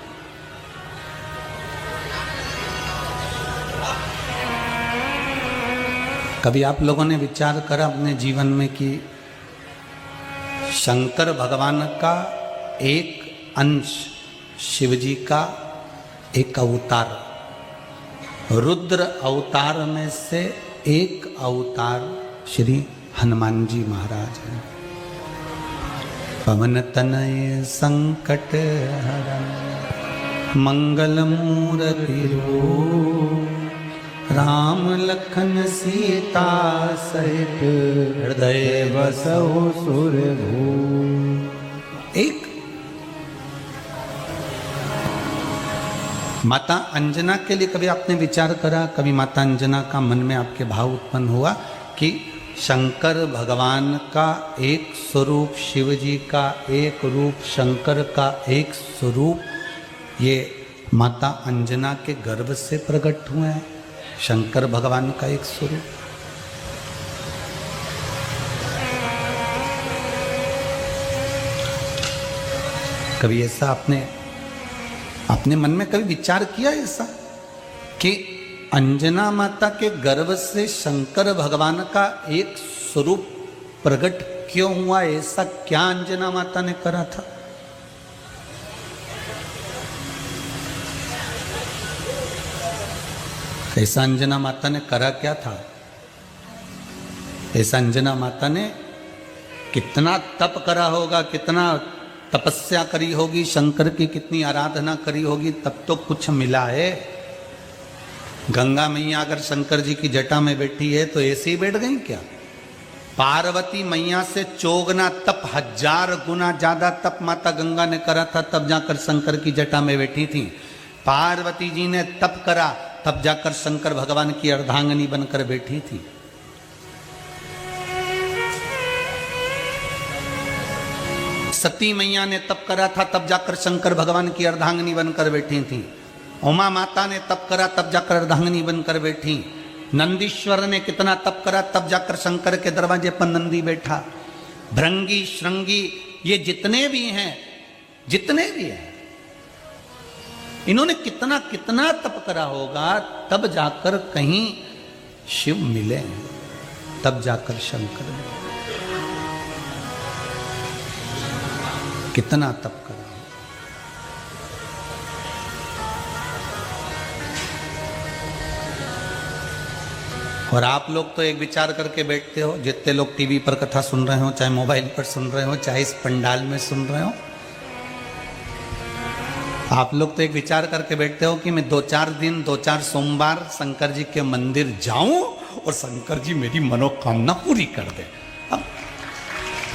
कभी आप लोगों ने विचार करा अपने जीवन में कि शंकर भगवान का एक अंश, शिव जी का एक अवतार, रुद्र अवतार में से एक अवतार श्री हनुमान जी महाराज हैं। पवन तनय संकट हरन मंगल मूर्ति रूप, राम लखन सीता सहित हृदय बसहु सुरभूप। एक माता अंजना के लिए कभी आपने विचार करा, कभी माता अंजना का मन में आपके भाव उत्पन्न हुआ कि शंकर भगवान का एक स्वरूप, शिव जी का एक रूप, शंकर का एक स्वरूप, ये माता अंजना के गर्भ से प्रकट हुए हैं। शंकर भगवान का एक स्वरूप। कभी ऐसा अपने मन में कभी विचार किया ऐसा कि अंजना माता के गर्भ से शंकर भगवान का एक स्वरूप प्रकट क्यों हुआ? ऐसा क्या अंजना माता ने करा था? ऐसा अंजना माता ने करा क्या था? ऐसा अंजना माता ने कितना तप करा होगा, कितना तपस्या करी होगी, शंकर की कितनी आराधना करी होगी, तब तो कुछ मिला है। गंगा मैया अगर शंकर जी की जटा में बैठी है तो ऐसे ही बैठ गई क्या? पार्वती मैया से चौगुना तप, 1000 गुना ज्यादा तप माता गंगा ने करा था, तब जाकर शंकर की जटा में बैठी थी। पार्वती जी ने तप करा, तब जाकर शंकर भगवान की अर्धांगिनी बनकर बैठी थी। सती मैया ने तप करा था, तब जाकर शंकर भगवान की अर्धांगिनी बनकर बैठी थी। उमा माता ने तप करा, तब जाकर अर्धांगिनी बनकर बैठी। नंदीश्वर ने कितना तप करा, तब जाकर शंकर के दरवाजे पर नंदी बैठा। भृंगी, श्रृंगी, ये जितने भी हैं, इन्होंने कितना कितना तप करा होगा, तब जाकर कहीं शिव मिले, तब जाकर शंकर मिले। कितना तप करा। और आप लोग तो एक विचार करके बैठते हो, जितने लोग टीवी पर कथा सुन रहे हो, चाहे मोबाइल पर सुन रहे हो, चाहे इस पंडाल में सुन रहे हो, आप लोग तो एक विचार करके बैठते हो कि मैं 2-4 दिन 2-4 सोमवार शंकर जी के मंदिर जाऊं और शंकर जी मेरी मनोकामना पूरी कर दे। अब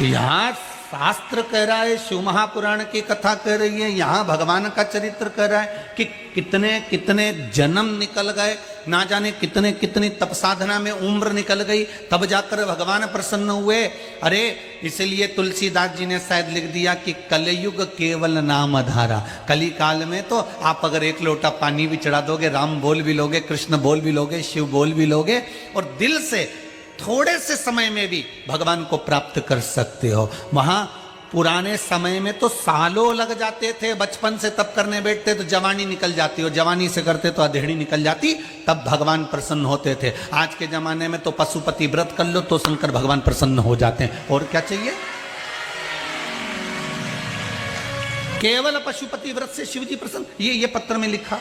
यहाँ शास्त्र कह रहा है, शिव महापुराण की कथा कह रही है, यहाँ भगवान का चरित्र कह रहा है कि कितने कितने जन्म निकल गए, ना जाने कितने कितनी तप साधना में उम्र निकल गई, तब जाकर भगवान प्रसन्न हुए। अरे इसलिए तुलसीदास जी ने शायद लिख दिया कि कलयुग केवल नाम आधारा। कली काल में तो आप अगर एक लोटा पानी भी चढ़ा दोगे, राम बोल भी लोगे, कृष्ण बोल भी लोगे, शिव बोल भी लोगे और दिल से थोड़े से समय में भी भगवान को प्राप्त कर सकते हो। वहां पुराने समय में तो सालों लग जाते थे, बचपन से तब करने बैठते तो जवानी निकल जाती, और जवानी से करते तो अधेड़ी निकल जाती, तब भगवान प्रसन्न होते थे। आज के जमाने में तो पशुपति व्रत कर लो तो शंकर भगवान प्रसन्न हो जाते हैं। और क्या चाहिए? केवल पशुपति व्रत से शिव जी प्रसन्न। ये पत्र में लिखा।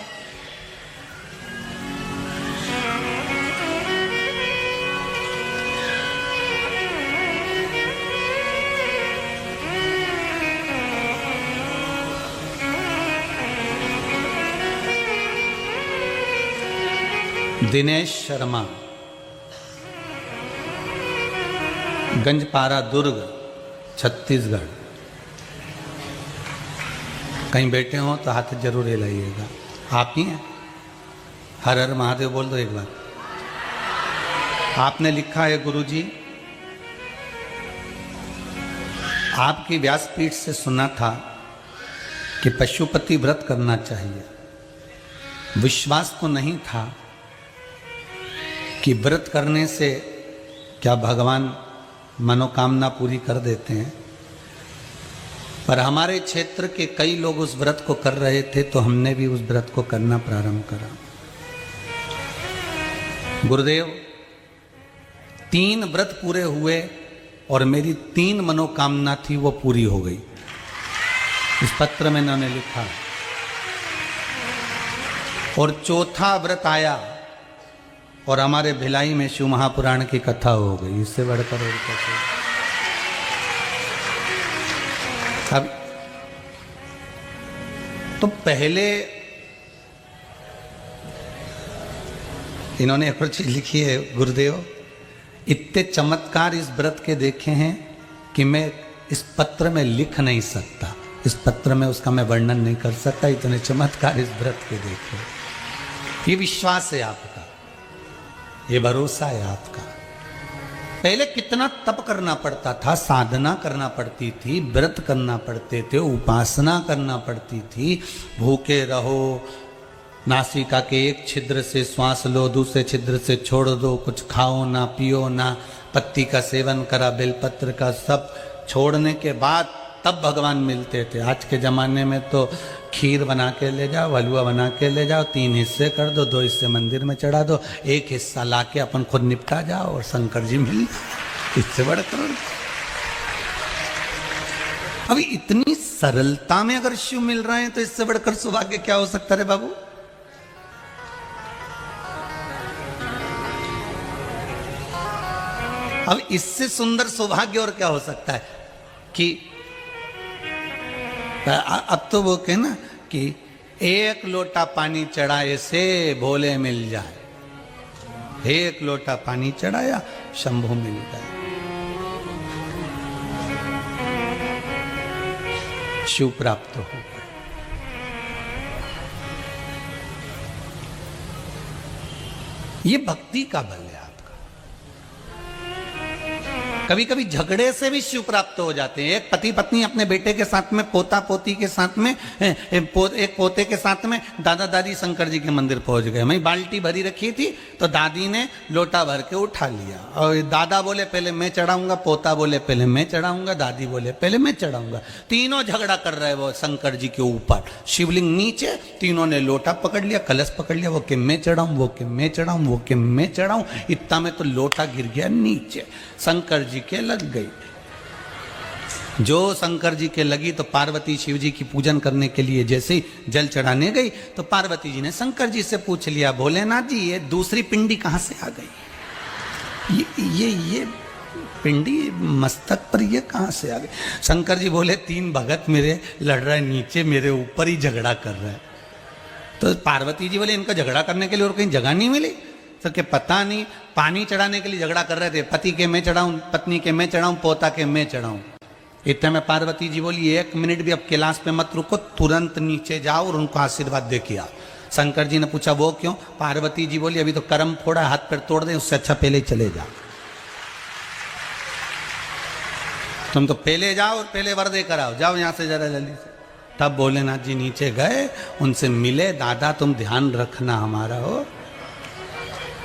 दिनेश शर्मा, गंजपारा दुर्ग, छत्तीसगढ़। कहीं बैठे हो तो हाथ जरूर हिलाइएगा। आप ही हैं? हर हर महादेव बोल दो एक बार। आपने लिखा है, गुरुजी आपकी व्यासपीठ से सुना था कि पशुपति व्रत करना चाहिए। विश्वास तो नहीं था कि व्रत करने से क्या भगवान मनोकामना पूरी कर देते हैं, पर हमारे क्षेत्र के कई लोग उस व्रत को कर रहे थे तो हमने भी उस व्रत को करना प्रारंभ करा। गुरुदेव 3 व्रत पूरे हुए और मेरी 3 मनोकामना थी वो पूरी हो गई। इस पत्र में इन्होंने लिखा। और चौथा व्रत आया और हमारे भिलाई में शिव महापुराण की कथा हो गई। इससे बढ़कर और कैसे? अब तो पहले इन्होंने एक और चीज लिखी है, गुरुदेव इतने चमत्कार इस व्रत के देखे हैं कि मैं इस पत्र में लिख नहीं सकता, इस पत्र में उसका मैं वर्णन नहीं कर सकता। इतने चमत्कार इस व्रत के देखे। ये विश्वास है आपका, ये भरोसा है आपका। पहले कितना तप करना पड़ता था, साधना करना पड़ती थी, व्रत करना पड़ते थे, उपासना करना पड़ती थी। भूखे रहो, नासिका के एक छिद्र से श्वास लो, दूसरे छिद्र से छोड़ दो, कुछ खाओ ना, पियो ना, पत्ती का सेवन करा, बेलपत्र का, सब छोड़ने के बाद तब भगवान मिलते थे। आज के ज़माने में तो खीर बना के ले जाओ, हलवा बना के ले जाओ, 3 हिस्से कर दो, 2 हिस्से मंदिर में चढ़ा दो, 1 हिस्सा ला के अपन खुद निपटा जाओ और शंकर जी मिल। इससे बढ़कर अभी इतनी सरलता में अगर शिव मिल रहे हैं तो इससे बढ़कर सौभाग्य क्या हो सकता है बाबू? अब इससे सुंदर सौभाग्य और क्या हो सकता है कि अब तो वो कहना कि 1 लोटा पानी चढ़ाए से भोले मिल जाए। 1 लोटा पानी चढ़ाया, शंभु मिल जाए। शिव प्राप्त हो गए। ये भक्ति का बल है। कभी कभी झगड़े से भी शिव प्राप्त हो जाते हैं। एक पति पत्नी अपने बेटे के साथ में, पोता पोती के साथ में, एक पोते के साथ में दादा दादी शंकर जी के मंदिर पहुंच गए। मैं बाल्टी भरी रखी थी तो दादी ने लोटा भर के उठा लिया और दादा बोले पहले मैं चढ़ाऊंगा, पोता बोले पहले मैं चढ़ाऊंगा, दादी बोले पहले मैं चढ़ाऊंगा। तीनों झगड़ा कर रहे वो शंकर जी के ऊपर। शिवलिंग नीचे, तीनों ने लोटा पकड़ लिया, कलश पकड़ लिया, वो कि मैं चढ़ाऊं, वो कि मैं चढ़ाऊं, वो कि मैं चढ़ाऊं। इतना में तो लोटा गिर गया नीचे, शंकर जी के लग गई। जो शंकर जी के लगी तो पार्वती शिव जी की पूजन करने के लिए जैसे ही जल चढ़ाने गई तो पार्वती जी ने शंकर जी से पूछ लिया, भोलेनाथ जी ये दूसरी पिंडी कहां से आ गई? पिंडी मस्तक पर ये कहाँ से आ गए? शंकर जी बोले 3 भगत मेरे लड़ रहे नीचे, मेरे ऊपर ही झगड़ा कर रहे हैं। तो पार्वती जी बोले इनका झगड़ा करने के लिए और कहीं जगह नहीं मिली? तो कि पता नहीं, पानी चढ़ाने के लिए झगड़ा कर रहे थे, पति के मैं चढ़ाऊं, पत्नी के मैं चढ़ाऊं, पोता के मैं चढ़ाऊं। इतने में पार्वती जी बोली 1 मिनट भी अब कैलाश पे मत रुको, तुरंत नीचे जाओ और उनको आशीर्वाद दे के आओ। शंकर जी ने पूछा वो क्यों? पार्वती जी बोली अभी तो कर्म फोड़ा, हाथ पैर तोड़ दे, उससे अच्छा पहले ही चले जाओ। तुम तो पहले जाओ और पहले वर दे कर आओ, जाओ यहां से जरा जल्दी से। तब भोलेनाथ जी नीचे गए, उनसे मिले, दादा तुम ध्यान रखना हमारा हो,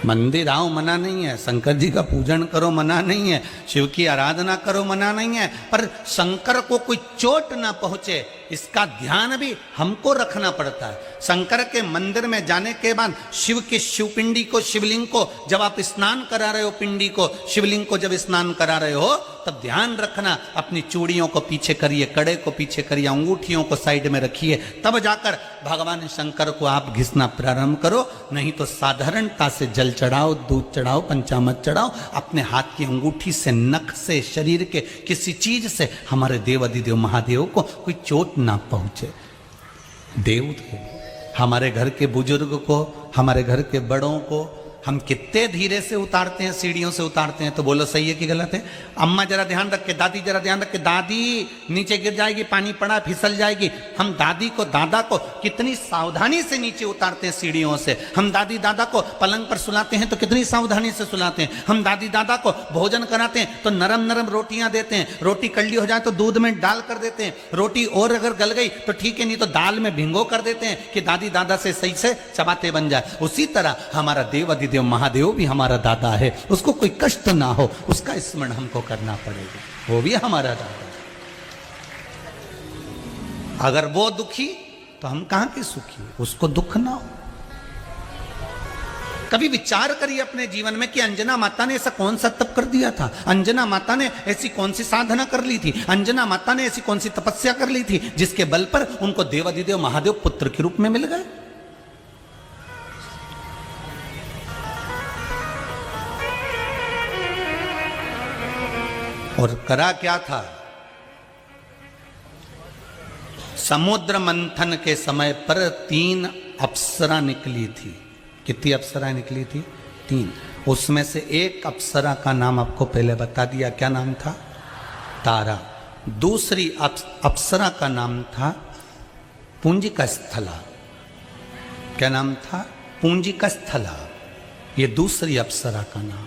मंदिर आओ मना नहीं है, शंकर जी का पूजन करो मना नहीं है, शिव की आराधना करो मना नहीं है, पर शंकर को कोई चोट ना पहुंचे इसका ध्यान भी हमको रखना पड़ता है। शंकर के मंदिर में जाने के बाद शिव की शिवपिंडी को, शिवलिंग को जब आप स्नान करा रहे हो, पिंडी को, शिवलिंग को जब स्नान करा रहे हो, तब ध्यान रखना अपनी चूड़ियों को पीछे करिए, कड़े को पीछे करिए, अंगूठियों को साइड में रखिए, तब जाकर भगवान शंकर को आप घिसना प्रारंभ करो। नहीं तो साधारणता से जल चढ़ाओ, दूध चढ़ाओ, पंचामृत चढ़ाओ, अपने हाथ की अंगूठी से, नख से, शरीर के किसी चीज से हमारे देव अधिदेव महादेव को कोई चोट ना पहुंचे। देव हमारे घर के बुजुर्ग को, हमारे घर के बड़ों को हम कितने धीरे से उतारते हैं, सीढ़ियों से उतारते हैं। तो बोलो सही है कि गलत है? अम्मा जरा ध्यान रख के, दादी जरा ध्यान रख के, दादी नीचे गिर जाएगी, पानी पड़ा फिसल जाएगी। हम दादी को, दादा को कितनी सावधानी से नीचे उतारते हैं सीढ़ियों से। हम दादी दादा को पलंग पर सुलाते हैं तो कितनी सावधानी से सुलाते हैं। हम दादी दादा को भोजन कराते हैं तो नरम नरम रोटियां देते हैं, रोटी कड़ली हो जाए तो दूध में डाल कर देते हैं, रोटी और अगर गल गई तो ठीक है, नहीं तो दाल में भिंगो कर देते हैं कि दादी दादा से सही से चबाते बन जाए। उसी तरह हमारा देव अधिदेव महादेव भी हमारा दादा है, उसको कोई कष्ट ना हो उसका स्मरण हमको करना पड़ेगा, वो भी हमारा दादा है। अगर वो दुखी तो हम कहां के सुखी, उसको दुख ना हो। कभी विचार करिए अपने जीवन में कि अंजना माता ने ऐसा कौन सा तप कर दिया था, अंजना माता ने ऐसी कौन सी साधना कर ली थी, अंजना माता ने ऐसी कौन सी तपस्या कर ली थी जिसके बल पर उनको देव अधिदेव महादेव पुत्र के रूप में मिल गए। और करा क्या था? समुद्र मंथन के समय पर 3 अप्सरा निकली थी। कितनी अप्सरा निकली थी? 3। उसमें से एक अप्सरा का नाम आपको पहले बता दिया, क्या नाम था? तारा। दूसरी अप्सरा का नाम था पुंजिका स्थला। क्या नाम था? पुंजिका स्थला। ये दूसरी अप्सरा का नाम।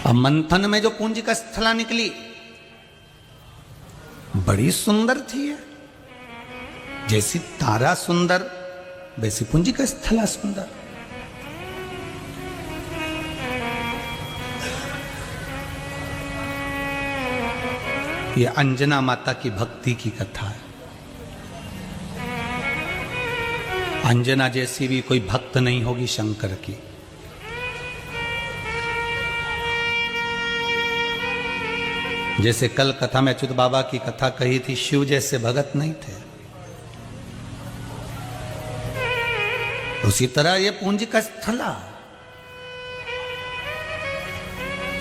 अब मंथन में जो पुंजिका स्थला निकली बड़ी सुंदर थी। जैसी तारा सुंदर वैसी पुंजिका स्थला सुंदर। ये अंजना माता की भक्ति की कथा है। अंजना जैसी भी कोई भक्त नहीं होगी शंकर की। जैसे कल कथा में अच्युत बाबा की कथा कही थी, शिव जैसे भगत नहीं थे, उसी तरह ये पुंजिका स्थला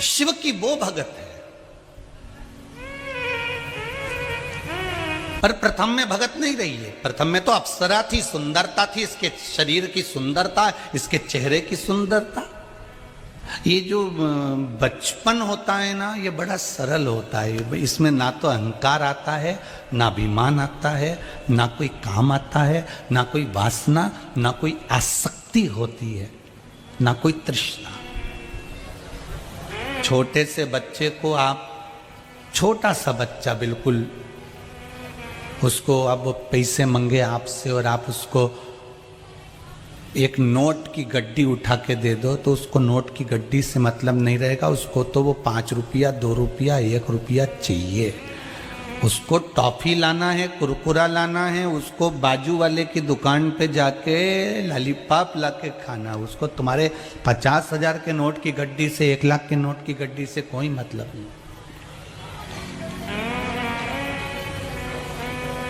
शिव की वो भगत है। पर प्रथम में भगत नहीं रही है। प्रथम में तो अप्सरा थी, सुंदरता थी, इसके शरीर की सुंदरता, इसके चेहरे की सुंदरता। ये जो बचपन होता है ना, ये बड़ा सरल होता है। इसमें ना तो अहंकार आता है, ना अभिमान आता है, ना कोई काम आता है, ना कोई वासना, ना कोई आसक्ति होती है, ना कोई तृष्णा। छोटे से बच्चे को आप, छोटा सा बच्चा बिल्कुल, उसको अब वो पैसे मंगे आपसे और आप उसको एक नोट की गड्डी उठा के दे दो तो उसको नोट की गड्डी से मतलब नहीं रहेगा। उसको तो वो 5 रुपया, 2 रुपया, 1 रुपया चाहिए। उसको टॉफी लाना है, कुरकुरा लाना है, उसको बाजू वाले की दुकान पे जाके लॉलीपॉप ला के खाना। उसको तुम्हारे 50,000 के नोट की गड्डी से, 1 लाख के नोट की गड्डी से कोई मतलब नहीं।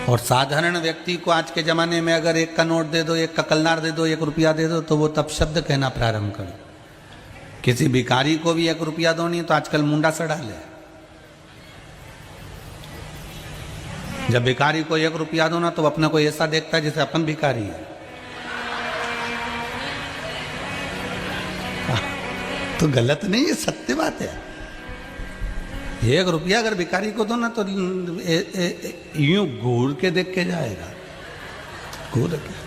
और साधारण व्यक्ति को आज के जमाने में अगर 1 का नोट दे दो, 1 का कलनार दे दो, 1 रुपया दे दो तो वो तब शब्द कहना प्रारंभ कर। किसी भिखारी को भी 1 रुपया दो नहीं तो आजकल मुंडा सड़ा ले। जब भिखारी को 1 रुपया दो ना तो अपने को ऐसा देखता है जैसे अपन भिखारी है। तो गलत नहीं है, सत्य बात है। 1 रुपया अगर भिखारी को दो ना तो यूं घूर के देख के जाएगा, घूर के।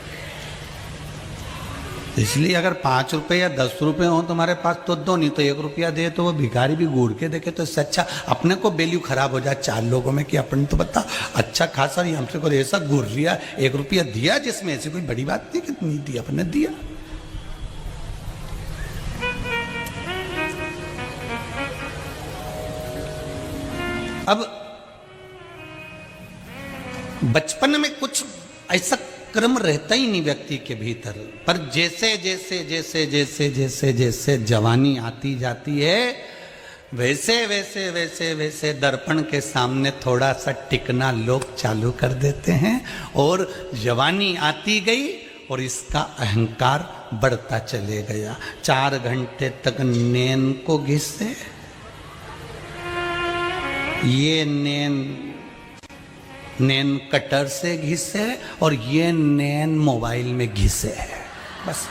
इसलिए अगर 5 रुपए या 10 रुपए हो तुम्हारे पास तो दो, नहीं तो 1 रुपया दे तो वो भिखारी भी घूर के देखे तो इससे अच्छा अपने को वैल्यू खराब हो जाए 4 लोगों में कि अपन तो बता अच्छा खासा ही हमसे को ऐसा घूर लिया, 1 रुपया दिया जिसमें ऐसी कोई बड़ी बात नहीं कितनी दी अपने दिया। अब बचपन में कुछ ऐसा क्रम रहता ही नहीं व्यक्ति के भीतर, पर जैसे जैसे जैसे जैसे जैसे जैसे जवानी आती जाती है वैसे वैसे वैसे वैसे दर्पण के सामने थोड़ा सा टिकना लोग चालू कर देते हैं और जवानी आती गई और इसका अहंकार बढ़ता चले गया। 4 घंटे तक नैन को घिसे, ये नैन कटर से घिसे और ये नैन मोबाइल में घिसे है, बस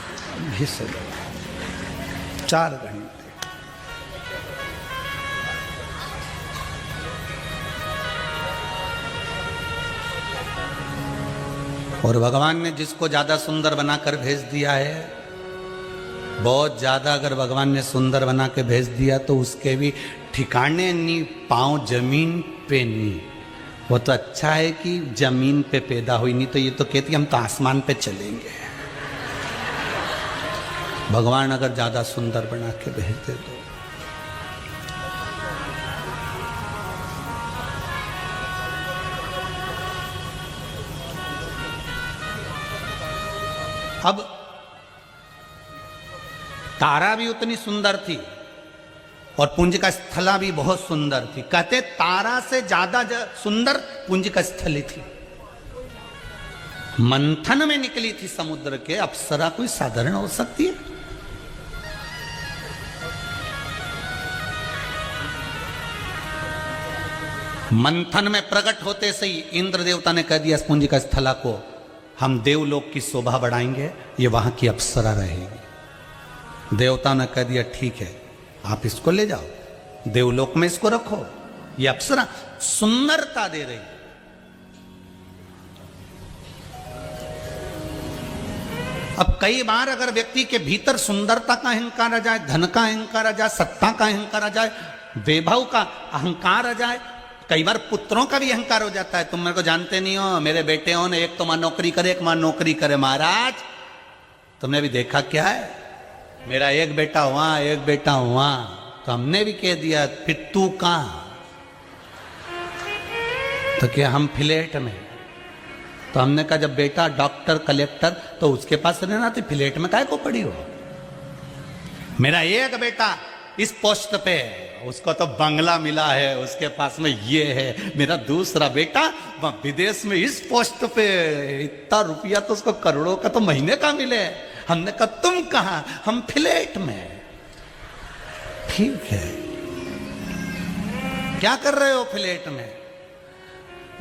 घिसे 4 घंटे। और भगवान ने जिसको ज्यादा सुंदर बनाकर भेज दिया है, बहुत ज्यादा अगर भगवान ने सुंदर बना के भेज दिया तो उसके भी ठिकाने नहीं, पांव जमीन पे नहीं। वो तो अच्छा है कि जमीन पे पैदा हुई, नहीं तो ये तो कहती हम तो आसमान पे चलेंगे। भगवान अगर ज्यादा सुंदर बना के भेज दे तो। अब तारा भी उतनी सुंदर थी और पुंज का स्थला भी बहुत सुंदर थी। कहते तारा से ज्यादा सुंदर पुंज का स्थली थी। मंथन में निकली थी समुद्र के, अप्सरा कोई साधारण हो सकती है? मंथन में प्रकट होते से ही इंद्र देवता ने कह दिया पुंज का स्थला को हम देवलोक की शोभा बढ़ाएंगे, ये वहां की अप्सरा रहेगी। देवता ने कह दिया ठीक है आप इसको ले जाओ, देवलोक में इसको रखो, ये अप्सरा सुंदरता दे रही। अब कई बार अगर व्यक्ति के भीतर सुंदरता का अहंकार आ जाए, धन का अहंकार आ जाए, सत्ता का अहंकार आ जाए, वैभव का अहंकार आ जाए, कई बार पुत्रों का भी अहंकार हो जाता है। तुम मेरे को जानते नहीं हो, मेरे बेटे हो ना, एक तो मां नौकरी करे, एक मां नौकरी करे। महाराज तुमने भी देखा क्या है, मेरा एक बेटा हुआ, एक बेटा हुआ, तो हमने भी कह दिया फिर तू कहां? तो क्या हम फ्लैट में? तो हमने कहा जब बेटा डॉक्टर कलेक्टर तो उसके पास रहना, तो फ्लैट में काहे को पड़ी हो? मेरा एक बेटा इस पोस्ट पे, उसको तो बंगला मिला है, उसके पास में ये है। मेरा दूसरा बेटा विदेश में इस पोस्ट पे, इतना रुपया तो उसको करोड़ों का तो महीने का मिले। हमने कहा तुम कहां? हम फ्लैट में। ठीक है, क्या कर रहे हो फ्लैट में?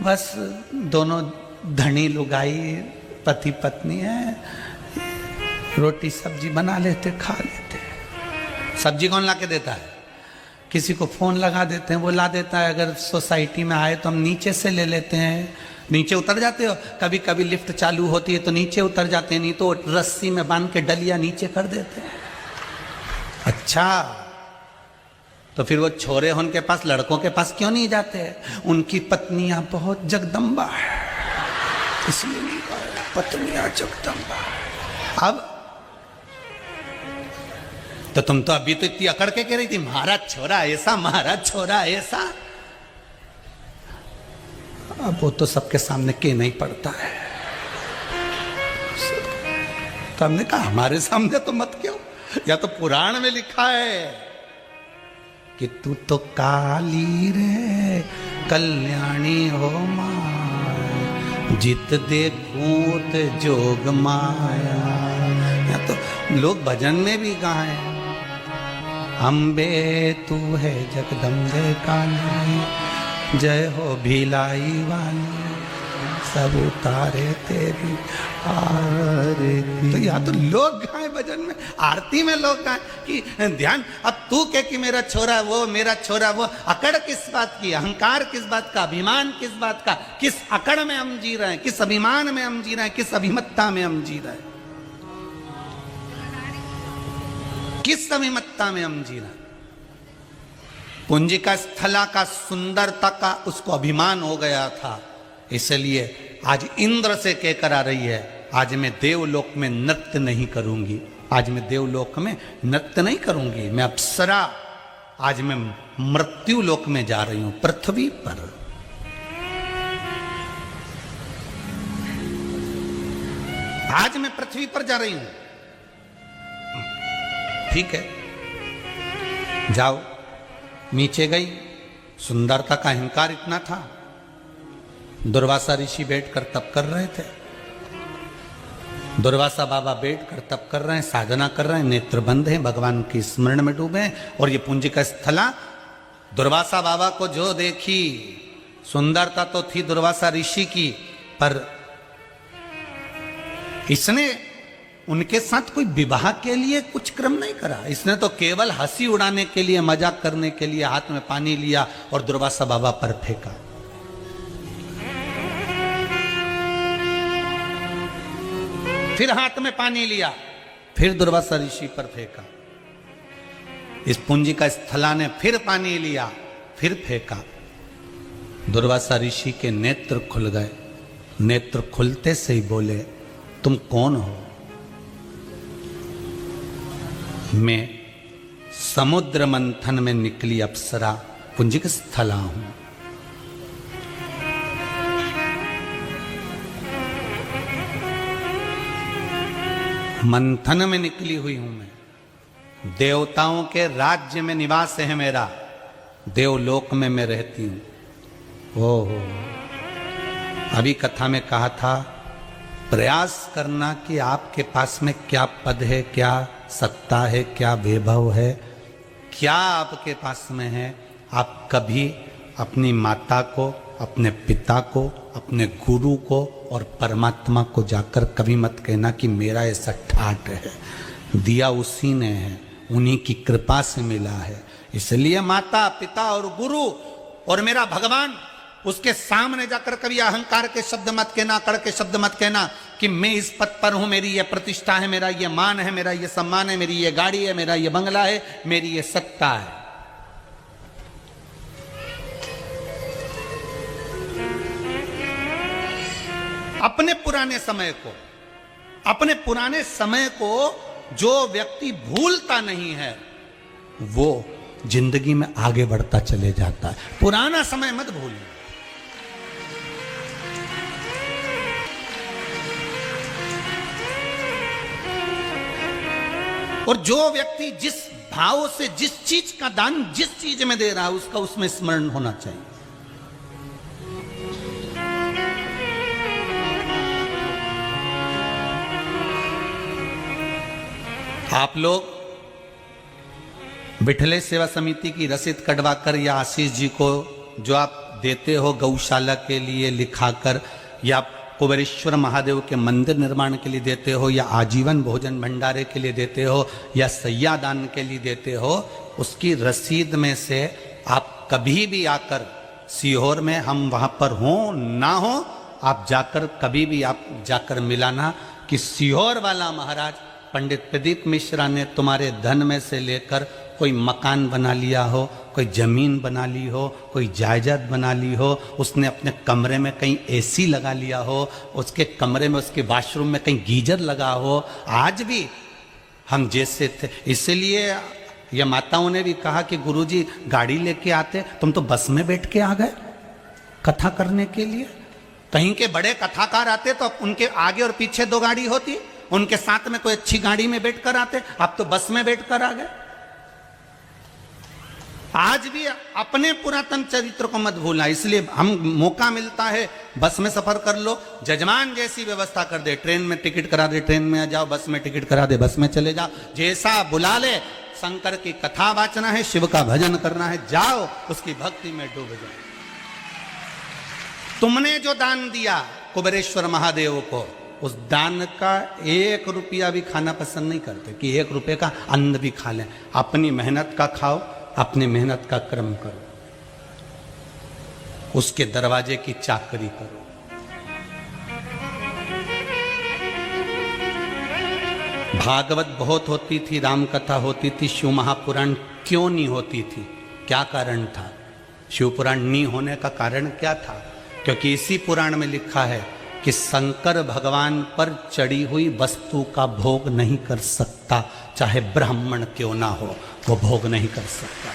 बस दोनों धनी लुगाई पति पत्नी है, रोटी सब्जी बना लेते, खा लेते। सब्जी कौन ला के देता है? किसी को फोन लगा देते हैं, वो ला देता है। अगर सोसाइटी में आए तो हम नीचे से ले लेते हैं। नीचे उतर जाते हो, कभी कभी लिफ्ट चालू होती है तो नीचे उतर जाते हैं, नहीं तो रस्सी में बांध के डलिया नीचे कर देते हैं। अच्छा, तो फिर वो छोरे उनके पास, लड़कों के पास क्यों नहीं जाते? उनकी पत्नियां बहुत जगदम्बा है, इसलिए नहीं पत्नियां जगदम्बा। अब तो तुम तो अभी तो इतनी अकड़ के कह रही थी महाराज छोरा ऐसा, महाराज छोरा ऐसा। अब वो तो सबके सामने कहना ही पड़ता है। तो हमने कहा हमारे सामने तो मत क्यों, या तो पुराण में लिखा है कि तू तो काली रे कल्याणी हो माया, जित देखूं ते जोग माया। या तो लोग भजन में भी गाए अम्बे तू है जगदम्बे काली, जय हो भिलाई वाली, सब उतारे तेरी आरती। तो या तो लोग गाएं भजन में, आरती में लोग गाएं कि ध्यान, अब तू कह कि मेरा छोरा वो, मेरा छोरा वो, अकड़ किस बात की, अहंकार किस बात का, अभिमान किस बात का, किस अकड़ में हम जी रहे हैं, किस अभिमान में हम जी रहे हैं, किस अभिमत्ता में हम जी रहे हैं, किस अभिमत्ता में हम जी रहे हैं। पुंजिका स्थला का, सुंदरता का उसको अभिमान हो गया था, इसलिए आज इंद्र से कहकर आ रही है, आज मैं देवलोक में नृत्य नहीं करूंगी, आज मैं देवलोक में नृत्य नहीं करूंगी, मैं अप्सरा, आज मैं मृत्यु लोक में जा रही हूं, पृथ्वी पर। आज मैं पृथ्वी पर जा रही हूं। ठीक है, जाओ। नीचे गई, सुंदरता का अहंकार इतना था, दुर्वासा ऋषि बैठकर तप कर रहे थे, दुर्वासा बाबा बैठकर तप कर रहे हैं, साधना कर रहे हैं, नेत्र बंद हैं, भगवान की स्मरण में डूबे हैं। और ये पुंजिका स्थला दुर्वासा बाबा को जो देखी, सुंदरता तो थी दुर्वासा ऋषि की, पर इसने उनके साथ कोई विवाह के लिए कुछ क्रम नहीं करा, इसने तो केवल हंसी उड़ाने के लिए, मजाक करने के लिए हाथ में पानी लिया और दुर्वासा बाबा पर फेंका। फिर हाथ में पानी लिया, फिर दुर्वासा ऋषि पर फेंका। इस पुंजिका स्थला ने फिर पानी लिया, फिर फेंका। दुर्वासा ऋषि के नेत्र खुल गए, नेत्र खुलते से ही बोले, तुम कौन हो? मैं समुद्र मंथन में निकली अप्सरा पुंजिका स्थला हूं। मंथन में निकली हुई हूं मैं, देवताओं के राज्य में निवास है मेरा, देवलोक में मैं रहती हूं। ओहो, अभी कथा में कहा था, प्रयास करना कि आपके पास में क्या पद है, क्या सत्ता है, क्या वैभव है, क्या आपके पास में है। आप कभी अपनी माता को, अपने पिता को, अपने गुरु को और परमात्मा को जाकर कभी मत कहना कि मेरा ऐसा ठाट है, दिया उसी ने है, उन्हीं की कृपा से मिला है। इसलिए माता, पिता और गुरु और मेरा भगवान, उसके सामने जाकर कभी अहंकार के शब्द मत कहना, अकड़ के शब्द मत कहना कि मैं इस पद पर हूं, मेरी ये प्रतिष्ठा है, मेरा ये मान है, मेरा ये सम्मान है, मेरी ये गाड़ी है, मेरा ये बंगला है, मेरी ये सत्ता है। अपने पुराने समय को, अपने पुराने समय को जो व्यक्ति भूलता नहीं है, वो जिंदगी में आगे बढ़ता चले जाता है। पुराना समय मत भूलिए। और जो व्यक्ति जिस भाव से, जिस चीज का दान जिस चीज में दे रहा है, उसका उसमें स्मरण होना चाहिए। आप लोग बिठले सेवा समिति की रसीद कटवाकर या आशीष जी को जो आप देते हो गौशाला के लिए लिखाकर, या कुबेरेश्वर महादेव के मंदिर निर्माण के लिए देते हो, या आजीवन भोजन भंडारे के लिए देते हो, या सैया दान के लिए देते हो, उसकी रसीद में से आप कभी भी आकर सीहोर में, हम वहां पर हो ना हो, आप जाकर कभी भी आप जाकर मिलाना कि सीहोर वाला महाराज पंडित प्रदीप मिश्रा ने तुम्हारे धन में से लेकर कोई मकान बना लिया हो, कोई जमीन बना ली हो, कोई जायदाद बना ली हो, उसने अपने कमरे में कहीं एसी लगा लिया हो, उसके कमरे में, उसके वॉशरूम में कहीं गीजर लगा हो। आज भी हम जैसे थे, इसलिए ये माताओं ने भी कहा कि गुरुजी गाड़ी लेके आते, तुम तो बस में बैठ के आ गए कथा करने के लिए। कहीं के बड़े कथाकार आते तो उनके आगे और पीछे 2 गाड़ी होती, उनके साथ में कोई अच्छी गाड़ी में बैठकर आते, आप तो बस में बैठकर आ गए। आज भी अपने पुरातन चरित्र को मत भूलना। इसलिए हम मौका मिलता है बस में सफर कर लो, जजमान जैसी व्यवस्था कर दे, ट्रेन में टिकट करा दे ट्रेन में आ जाओ, बस में टिकट करा दे बस में चले जाओ, जैसा बुला ले, शंकर की कथा वाचना है, शिव का भजन करना है, जाओ उसकी भक्ति में डूब जाओ। तुमने जो दान दिया कुबेरेश्वर महादेव को, उस दान का 1 रुपया भी खाना पसंद नहीं करते कि 1 रुपये का अन्न भी खा लें। अपनी मेहनत का खाओ, अपनी मेहनत का कर्म करो, उसके दरवाजे की चाकरी करो। भागवत बहुत होती थी, राम कथा होती थी, शिव महापुराण क्यों नहीं होती थी? क्या कारण था? शिव पुराण नहीं होने का कारण क्या था? क्योंकि इसी पुराण में लिखा है कि शंकर भगवान पर चढ़ी हुई वस्तु का भोग नहीं कर सकता, चाहे ब्राह्मण क्यों ना हो, वो भोग नहीं कर सकता।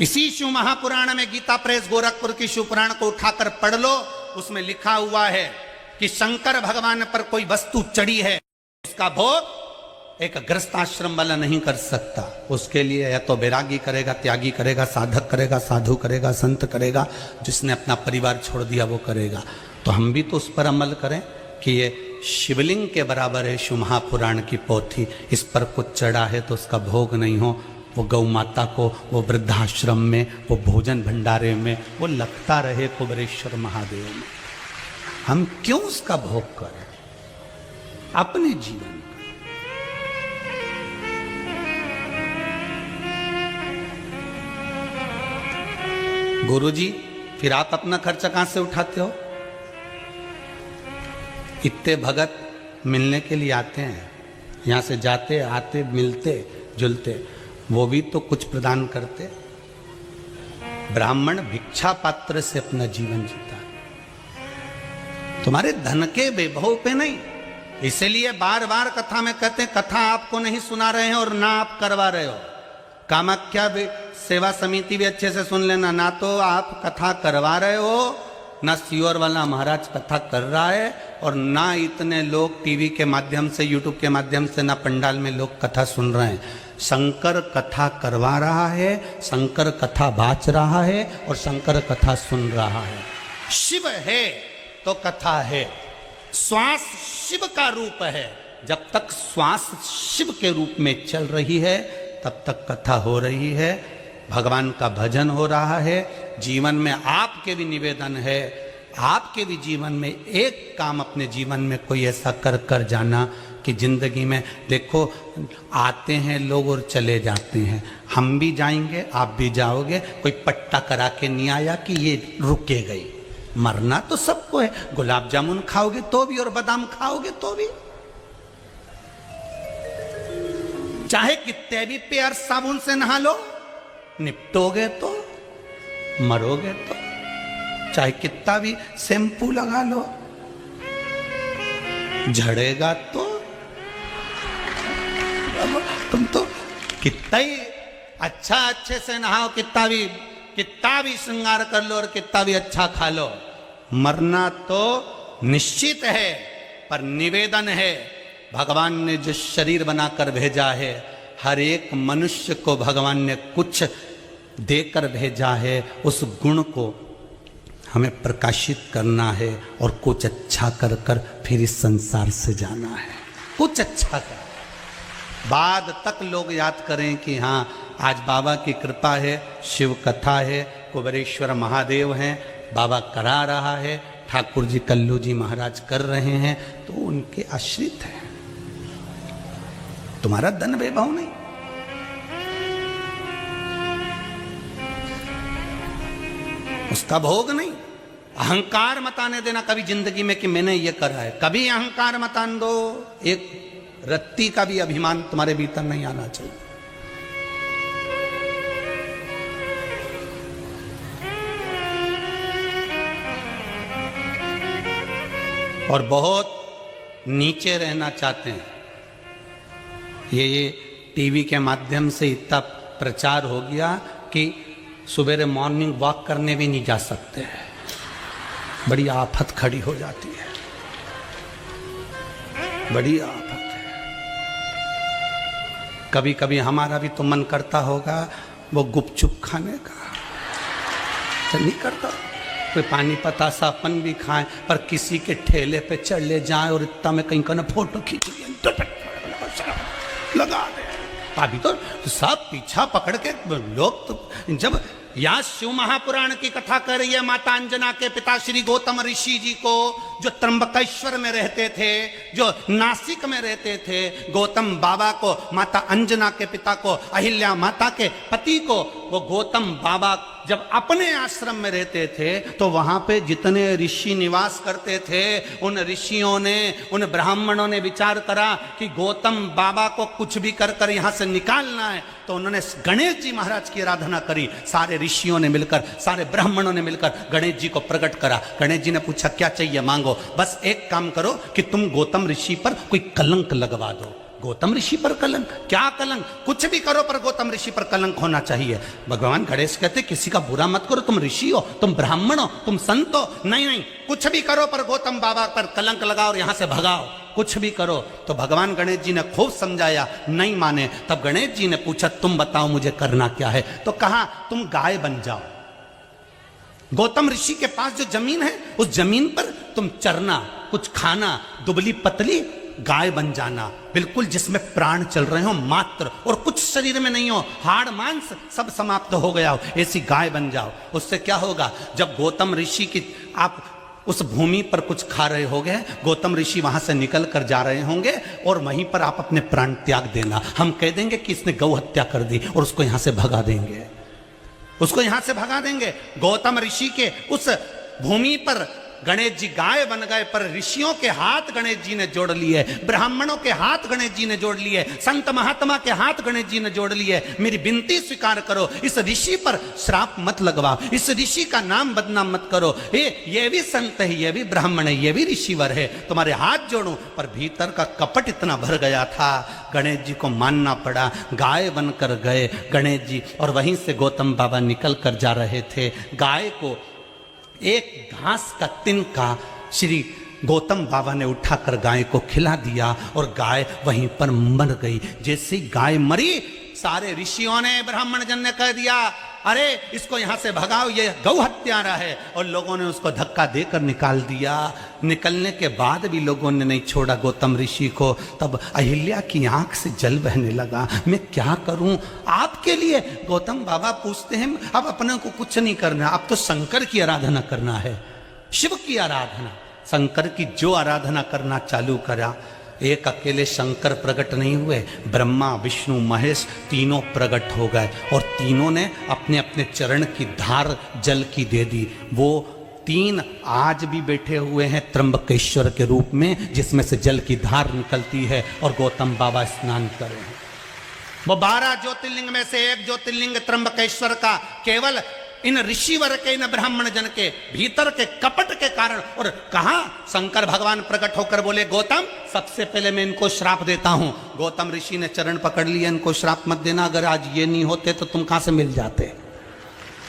इसी शिव महापुराण में गीता प्रेस गोरखपुर की शिव पुराण को उठाकर पढ़ लो, उसमें लिखा हुआ है कि शंकर भगवान पर कोई वस्तु चढ़ी है, उसका भोग एक गृहस्थ आश्रम वाला नहीं कर सकता। उसके लिए या तो बैरागी करेगा, त्यागी करेगा, साधक करेगा, साधु करेगा, संत करेगा, जिसने अपना परिवार छोड़ दिया वो करेगा। तो हम भी तो उस पर अमल करें कि ये शिवलिंग के बराबर है शिव महापुराण की पोथी, इस पर कुछ चढ़ा है तो उसका भोग नहीं हो, वो गौ माता को, वो वृद्धाश्रम में, वो भोजन भंडारे में, वो लगता रहे कुबेरेश्वर महादेव में। हम क्यों उसका भोग करें अपने जीवन में? गुरुजी, फिर आप अपना खर्चा कहां से उठाते हो? इतने भगत मिलने के लिए आते हैं, यहां से जाते आते मिलते जुलते, वो भी तो कुछ प्रदान करते। ब्राह्मण भिक्षा पात्र से अपना जीवन जीता, तुम्हारे धन के वैभव पे नहीं। इसलिए बार बार कथा में कहते हैं, कथा आपको नहीं सुना रहे हैं और ना आप करवा रहे हो। कामाख्या सेवा समिति भी अच्छे से सुन लेना, ना तो आप कथा करवा रहे हो, ना सियोर वाला महाराज कथा कर रहा है, और ना इतने लोग टीवी के माध्यम से, यूट्यूब के माध्यम से, ना पंडाल में लोग कथा सुन रहे हैं। शंकर कथा करवा रहा है, शंकर कथा बाच रहा है और शंकर कथा सुन रहा है। शिव है तो कथा है, श्वास शिव का रूप है। जब तक श्वास शिव के रूप में चल रही है तब तक कथा हो रही है, भगवान का भजन हो रहा है। जीवन में आपके भी निवेदन है, आपके भी जीवन में एक काम अपने जीवन में कोई ऐसा कर कर जाना कि जिंदगी में, देखो आते हैं लोग और चले जाते हैं, हम भी जाएंगे, आप भी जाओगे, कोई पट्टा करा के नहीं आया कि ये रुके गई। मरना तो सबको है, गुलाब जामुन खाओगे तो भी और बादाम खाओगे तो भी, चाहे कितने भी प्यार साबुन से नहा लो, निपटोगे तो, मरोगे तो, चाहे कितना भी शैम्पू लगा लो, झड़ेगा तो। तुम तो कितना ही अच्छा अच्छे से नहाओ, कितना भी श्रृंगार कर लो और कितना भी अच्छा खा लो, मरना तो निश्चित है। पर निवेदन है, भगवान ने जो शरीर बनाकर भेजा है, हर एक मनुष्य को भगवान ने कुछ देकर भेजा है, उस गुण को हमें प्रकाशित करना है और कुछ अच्छा कर कर फिर इस संसार से जाना है। कुछ अच्छा कर, बाद तक लोग याद करें कि हाँ आज बाबा की कृपा है, शिव कथा है, कुबेरेश्वर महादेव हैं, बाबा करा रहा है, ठाकुर जी कल्लू जी महाराज कर रहे हैं, तो उनके आश्रित हैं। तुम्हारा धन वैभव नहीं, उसका भोग नहीं। अहंकार मत आने देना कभी जिंदगी में कि मैंने ये करा है, कभी अहंकार मत आने दो। एक रत्ती का भी अभिमान तुम्हारे भीतर नहीं आना चाहिए। और बहुत नीचे रहना चाहते हैं, ये टीवी के माध्यम से इतना प्रचार हो गया कि सुबह मॉर्निंग वॉक करने भी नहीं जा सकते हैं, बड़ी आफत खड़ी हो जाती है, बड़ी आफत है। कभी कभी हमारा भी तो मन करता होगा वो गुपचुप खाने का, तो नहीं करता? कोई पानी पतासा अपन भी खाएं, पर किसी के ठेले पे चढ़ ले जाए और इतना में कहीं का ना फोटो खींच लिया, लगा दे। अभी तो सब पीछा पकड़ के लोग तो जब या शिव महापुराण की कथा कर रही है माता अंजना के पिता श्री गौतम ऋषि जी को, जो त्र्यंबकेश्वर में रहते थे, जो नासिक में रहते थे, गौतम बाबा को, माता अंजना के पिता को, अहिल्या माता के पति को, वो गौतम बाबा जब अपने आश्रम में रहते थे तो वहां पे जितने ऋषि निवास करते थे, उन ऋषियों ने, उन ब्राह्मणों ने विचार करा कि गौतम बाबा को कुछ भी कर कर यहां से निकालना है, तो उन्होंने गणेश जी महाराज की आराधना करी। सारे ऋषियों ने मिलकर, सारे ब्राह्मणों ने मिलकर गणेश जी को प्रकट करा। गणेश जी ने पूछा क्या चाहिए मांगो, बस एक काम करो कि तुम गौतम ऋषि पर कोई कलंक लगवा दो। गौतम ऋषि पर कलंक? क्या कलंक? कुछ भी करो पर गौतम ऋषि पर कलंक होना चाहिए। भगवान गणेश कहते किसी का बुरा मत करो, तुम ऋषि हो, तुम ब्राह्मण हो, तुम संत हो, नहीं नहीं कुछ भी करो पर गौतम बाबा पर कलंक लगाओ और यहां से भगाओ, कुछ भी करो। तो भगवान गणेश जी ने खूब समझाया, नहीं माने। तब गणेश जी ने पूछा तुम बताओ मुझे करना क्या है? तो कहा तुम गाय बन जाओ। गौतम ऋषि के पास जो जमीन है उस जमीन पर तुम चरना, कुछ खाना, दुबली पतली गाय बन जाना, बिल्कुल जिसमें प्राण चल रहे हो मात्र, और कुछ शरीर में नहीं हो, हाड़ मांस सब समाप्त हो गया हो, ऐसी गाय बन जाओ। उससे क्या होगा, जब गौतम ऋषि की आप उस भूमि पर कुछ खा रहे होगे, गौतम ऋषि वहां से निकल कर जा रहे होंगे और वहीं पर आप अपने प्राण त्याग देना। हम कह देंगे कि इसने गौ हत्या कर दी और उसको यहां से भगा देंगे, उसको यहां से भगा देंगे। गौतम ऋषि के उस भूमि पर गणेश जी गाय बन गए, पर ऋषियों के हाथ गणेश जी ने जोड़ लिए, ब्राह्मणों के हाथ गणेश जी ने जोड़ लिए, संत महात्मा के हाथ गणेश जी ने जोड़ लिए। मेरी विनती स्वीकार करो, इस ऋषि पर श्राप मत लगवाओ, इस ऋषि का नाम बदनाम मत करो। ये भी संत है, ये भी ब्राह्मण है, ये भी ऋषिवर है, तुम्हारे हाथ जोड़ो। पर भीतर का कपट इतना भर गया था, गणेश जी को मानना पड़ा। गाय बनकर गए गणेश जी, और वहीं से गौतम बाबा निकल कर जा रहे थे। गाय को एक घास का तिनका श्री गौतम बाबा ने उठाकर गाय को खिला दिया और गाय वहीं पर मर गई। जैसे गाय मरी, सारे ऋषियों ने, ब्राह्मण जन ने कह दिया अरे इसको यहां से भगाओ, ये गौ हत्यारा है, और लोगों ने उसको धक्का देकर निकाल दिया। निकलने के बाद भी लोगों ने नहीं छोड़ा गौतम ऋषि को। तब अहिल्या की आंख से जल बहने लगा, मैं क्या करूं आपके लिए? गौतम बाबा पूछते हैं अब अपने को कुछ नहीं करना, अब तो शंकर की आराधना करना है, शिव की आराधना। शंकर की जो आराधना करना चालू करा, एक अकेले शंकर प्रकट नहीं हुए, ब्रह्मा विष्णु महेश तीनों प्रकट हो गए, और तीनों ने अपने अपने चरण की धार जल की दे दी। वो तीन आज भी बैठे हुए हैं त्र्यंबकेश्वर के रूप में, जिसमें से जल की धार निकलती है और गौतम बाबा स्नान कर रहे हैं। वो 12 ज्योतिर्लिंग में से एक ज्योतिर्लिंग त्र्यंबकेश्वर का केवल इन ऋषिवर के, इन ब्राह्मण जन के भीतर के कपट के कारण। और कहा शंकर भगवान प्रकट होकर बोले गौतम सबसे पहले मैं इनको श्राप देता हूं। गौतम ऋषि ने चरण पकड़ लिया, इनको श्राप मत देना, अगर आज ये नहीं होते तो तुम कहां से मिल जाते,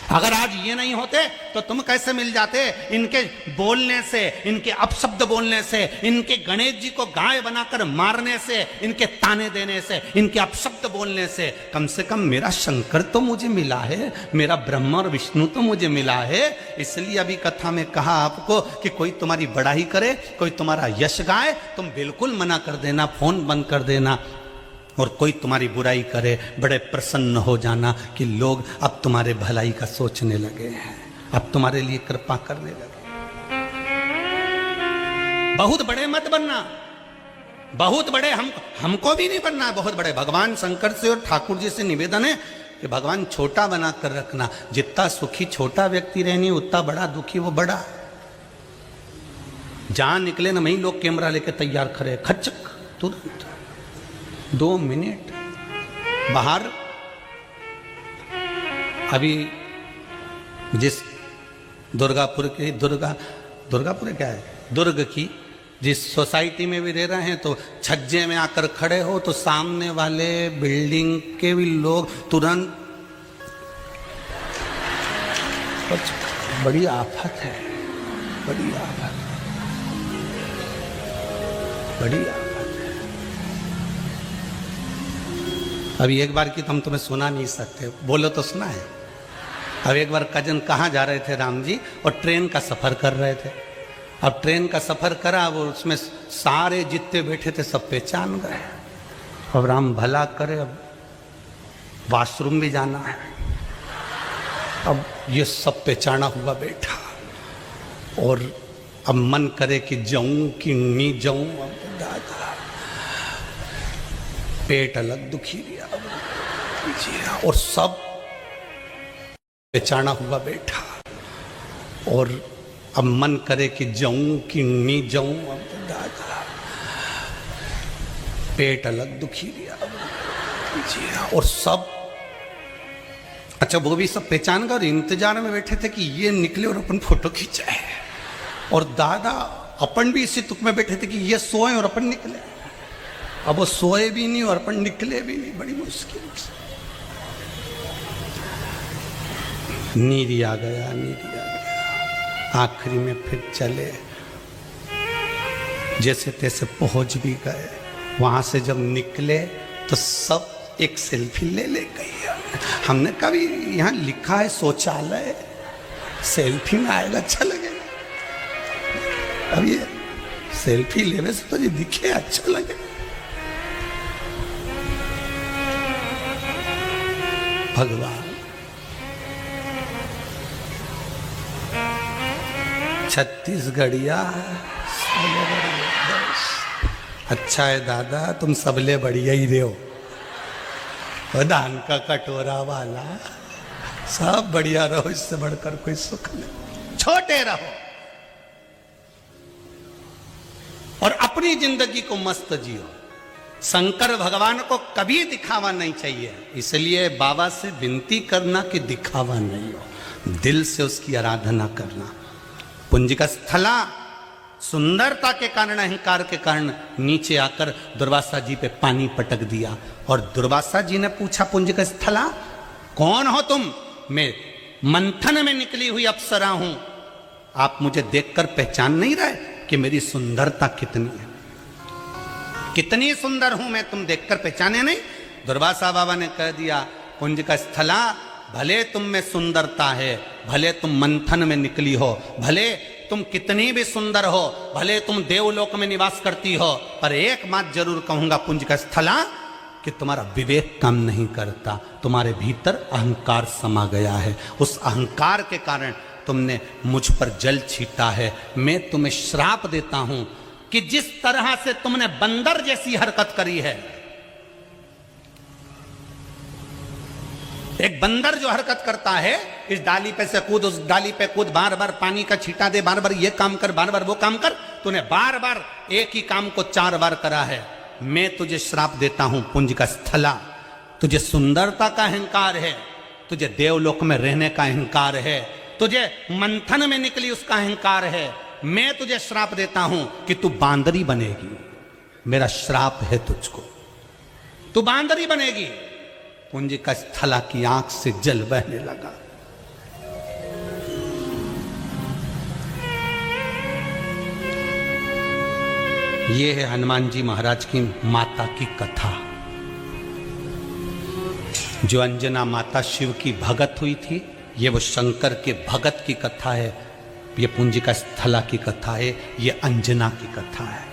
अगर आज ये नहीं होते तो तुम कैसे मिल जाते। इनके बोलने से, इनके अपशब्द बोलने से, इनके गणेश जी को गाय बनाकर मारने से, इनके ताने देने से, इनके अपशब्द बोलने से कम से कम मेरा शंकर तो मुझे मिला है, मेरा ब्रह्मा और विष्णु तो मुझे मिला है। इसलिए अभी कथा में कहा आपको कि कोई तुम्हारी बड़ाई करे, कोई तुम्हारा यश गाए, तुम बिल्कुल मना कर देना, फोन बंद कर देना। और कोई तुम्हारी बुराई करे, बड़े प्रसन्न हो जाना कि लोग अब तुम्हारे भलाई का सोचने लगे हैं, अब तुम्हारे लिए कृपा करने लगे। बहुत बड़े मत बनना, बहुत बड़े हमको भी नहीं बनना, बहुत बड़े। भगवान शंकर से और ठाकुर जी से निवेदन है कि भगवान छोटा बना कर रखना। जितना सुखी छोटा व्यक्ति रहनी, उतना बड़ा दुखी वो बड़ा। जहां निकले ना वहीं लोग कैमरा लेके तैयार खड़े, खचक तुरंत 2 मिनट बाहर। अभी जिस दुर्गापुर की दुर्गापुर क्या है, दुर्ग की जिस सोसाइटी में भी रह रहे हैं, तो छज्जे में आकर खड़े हो तो सामने वाले बिल्डिंग के भी लोग तुरंत, बड़ी आफत है, बड़ी आफत, बड़ी आफत। अभी एक बार की तो हम तुम्हें सुना नहीं सकते, बोलो तो सुना है। अब एक बार कजन कहाँ जा रहे थे राम जी, और ट्रेन का सफ़र कर रहे थे। अब ट्रेन का सफ़र करा, वो उसमें सारे जितने बैठे थे सब पहचान गए। अब राम भला करे, अब वॉशरूम भी जाना है। अब ये सब पहचाना हुआ बैठा, और अब मन करे कि जाऊं कि नहीं जाऊं। अब दादा पेट अलग दुखी गया, और सब पहचाना हुआ बैठा, और अब मन करे कि जाऊं कि नहीं जाऊं। अब दादा पेट अलग दुखी गया, और सब अच्छा वो भी सब पहचान गए और इंतजार में बैठे थे कि ये निकले और अपन फोटो खींचाए। और दादा अपन भी इसी तुक में बैठे थे कि ये सोए और अपन निकले। अब वो सोए भी नहीं और अपन निकले भी नहीं, बड़ी मुश्किल से। नींद आ गया, नींद आ गया। आखिरी में फिर चले, जैसे तैसे पहुंच भी गए। वहां से जब निकले तो सब एक सेल्फी ले गई। हमने कभी यहाँ लिखा है शौचालय, सेल्फी में आएगा अच्छा लगेगा। अब ये सेल्फी लेने से तो ये दिखे अच्छा लगे। भगवान छत्तीसगढ़िया अच्छा है दादा, तुम सबले बढ़िया ही रहो। धान का कटोरा वाला सब बढ़िया रहो, इससे बढ़कर कोई सुख नहीं। छोटे रहो और अपनी जिंदगी को मस्त जियो। शंकर भगवान को कभी दिखावा नहीं चाहिए, इसलिए बाबा से विनती करना कि दिखावा नहीं हो, दिल से उसकी आराधना करना। पुंजिका स्थला सुंदरता के कारण, अहंकार के कारण नीचे आकर दुर्वासा जी पे पानी पटक दिया। और दुर्वासा जी ने पूछा पुंजिका स्थला कौन हो तुम? मैं मंथन में निकली हुई अप्सरा हूं, आप मुझे देखकर पहचान नहीं रहे कि मेरी सुंदरता कितनी है? कितनी सुंदर हूं मैं, तुम देखकर पहचाने नहीं? दुर्वासा बाबा ने कह दिया पुंजिका स्थला भले तुम में सुंदरता है, भले तुम मंथन में निकली हो, भले तुम कितनी भी सुंदर हो, भले तुम देवलोक में निवास करती हो, पर एक बात जरूर कहूंगा पुंजिका स्थला कि तुम्हारा विवेक काम नहीं करता, तुम्हारे भीतर अहंकार समा गया है। उस अहंकार के कारण तुमने मुझ पर जल छीटा है। मैं तुम्हें श्राप देता हूं कि जिस तरह से तुमने बंदर जैसी हरकत करी है, एक बंदर जो हरकत करता है, इस डाली पे से कूद, उस डाली पे कूद, बार बार पानी का छींटा दे, बार बार ये काम कर, बार बार वो काम कर, तूने बार बार एक ही काम को 4 बार करा है। मैं तुझे श्राप देता हूं पुंजिका स्थला, तुझे सुंदरता का अहंकार है, तुझे देवलोक में रहने का अहंकार है, तुझे मंथन में निकली उसका अहंकार है। मैं तुझे श्राप देता हूं कि तू बांदरी बनेगी। मेरा श्राप है तुझको, तू बांदरी बनेगी। पुंजिका स्थला की आंख से जल बहने लगा। यह है हनुमान जी महाराज की माता की कथा। जो अंजना माता शिव की भगत हुई थी, ये वो शंकर के भगत की कथा है। ये पुंजिका स्थला की कथा है, ये अंजना की कथा है।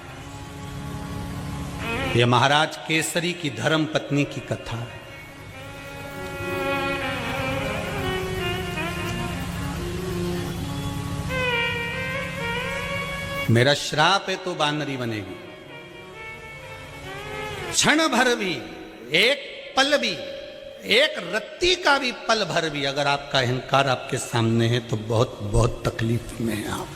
ये महाराज केसरी की धर्म पत्नी की कथा है। मेरा श्राप है तो बानरी बनेगी। क्षण भर भी, एक पल भी, एक रत्ती का भी पल भर भी अगर आपका अहंकार आपके सामने है तो बहुत बहुत तकलीफ में है आप।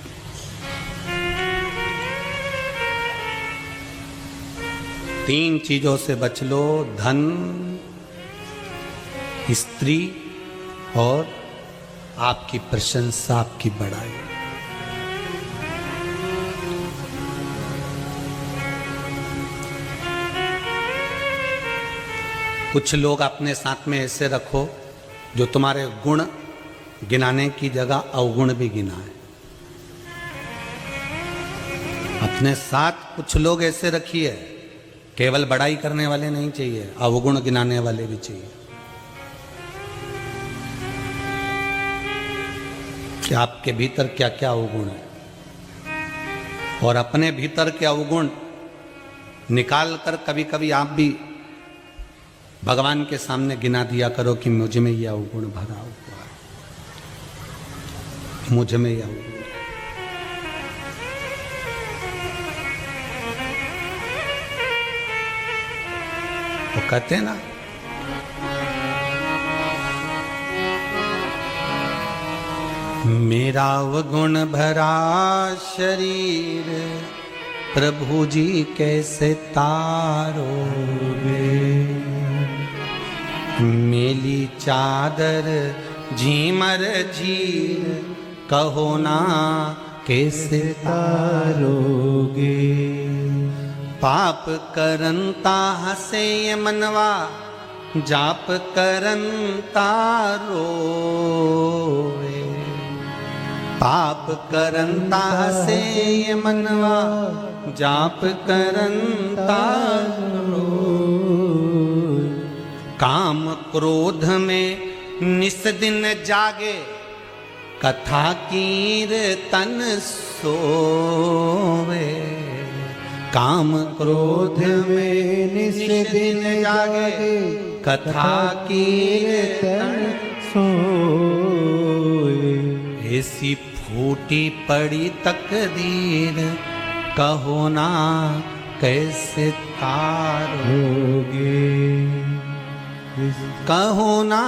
तीन चीजों से बच लो, धन, स्त्री और आपकी प्रशंसा, आपकी बड़ाई। कुछ लोग अपने साथ में ऐसे रखो जो तुम्हारे गुण गिनाने की जगह अवगुण भी गिनाए। अपने साथ कुछ लोग ऐसे रखिए केवल बड़ाई करने वाले नहीं चाहिए, अवगुण गिनाने वाले भी चाहिए। कि आपके भीतर क्या क्या अवगुण है, और अपने भीतर के अवगुण निकाल कर कभी कभी आप भी भगवान के सामने गिना दिया करो कि मुझ में यह अवगुण भरा हुआ है, मुझ में यह अवगुण। वो कहते हैं ना, मेरा अवगुण भरा शरीर प्रभु जी कैसे तारोगे, मेली चादर झीमर झीर कहो ना कैसे तारोगे, पाप करंता हसे ये मनवा जाप करंता रोए, पाप करंता हसे ये मनवा जाप करंता रोए, काम क्रोध में निस दिन जागे कथा कीर्तन सोवे, काम क्रोध में निस दिन जागे कथा कीर्तन सोए, ऐसी फूटी पड़ी तकदीर कहो ना कैसे तारोगे, कहो ना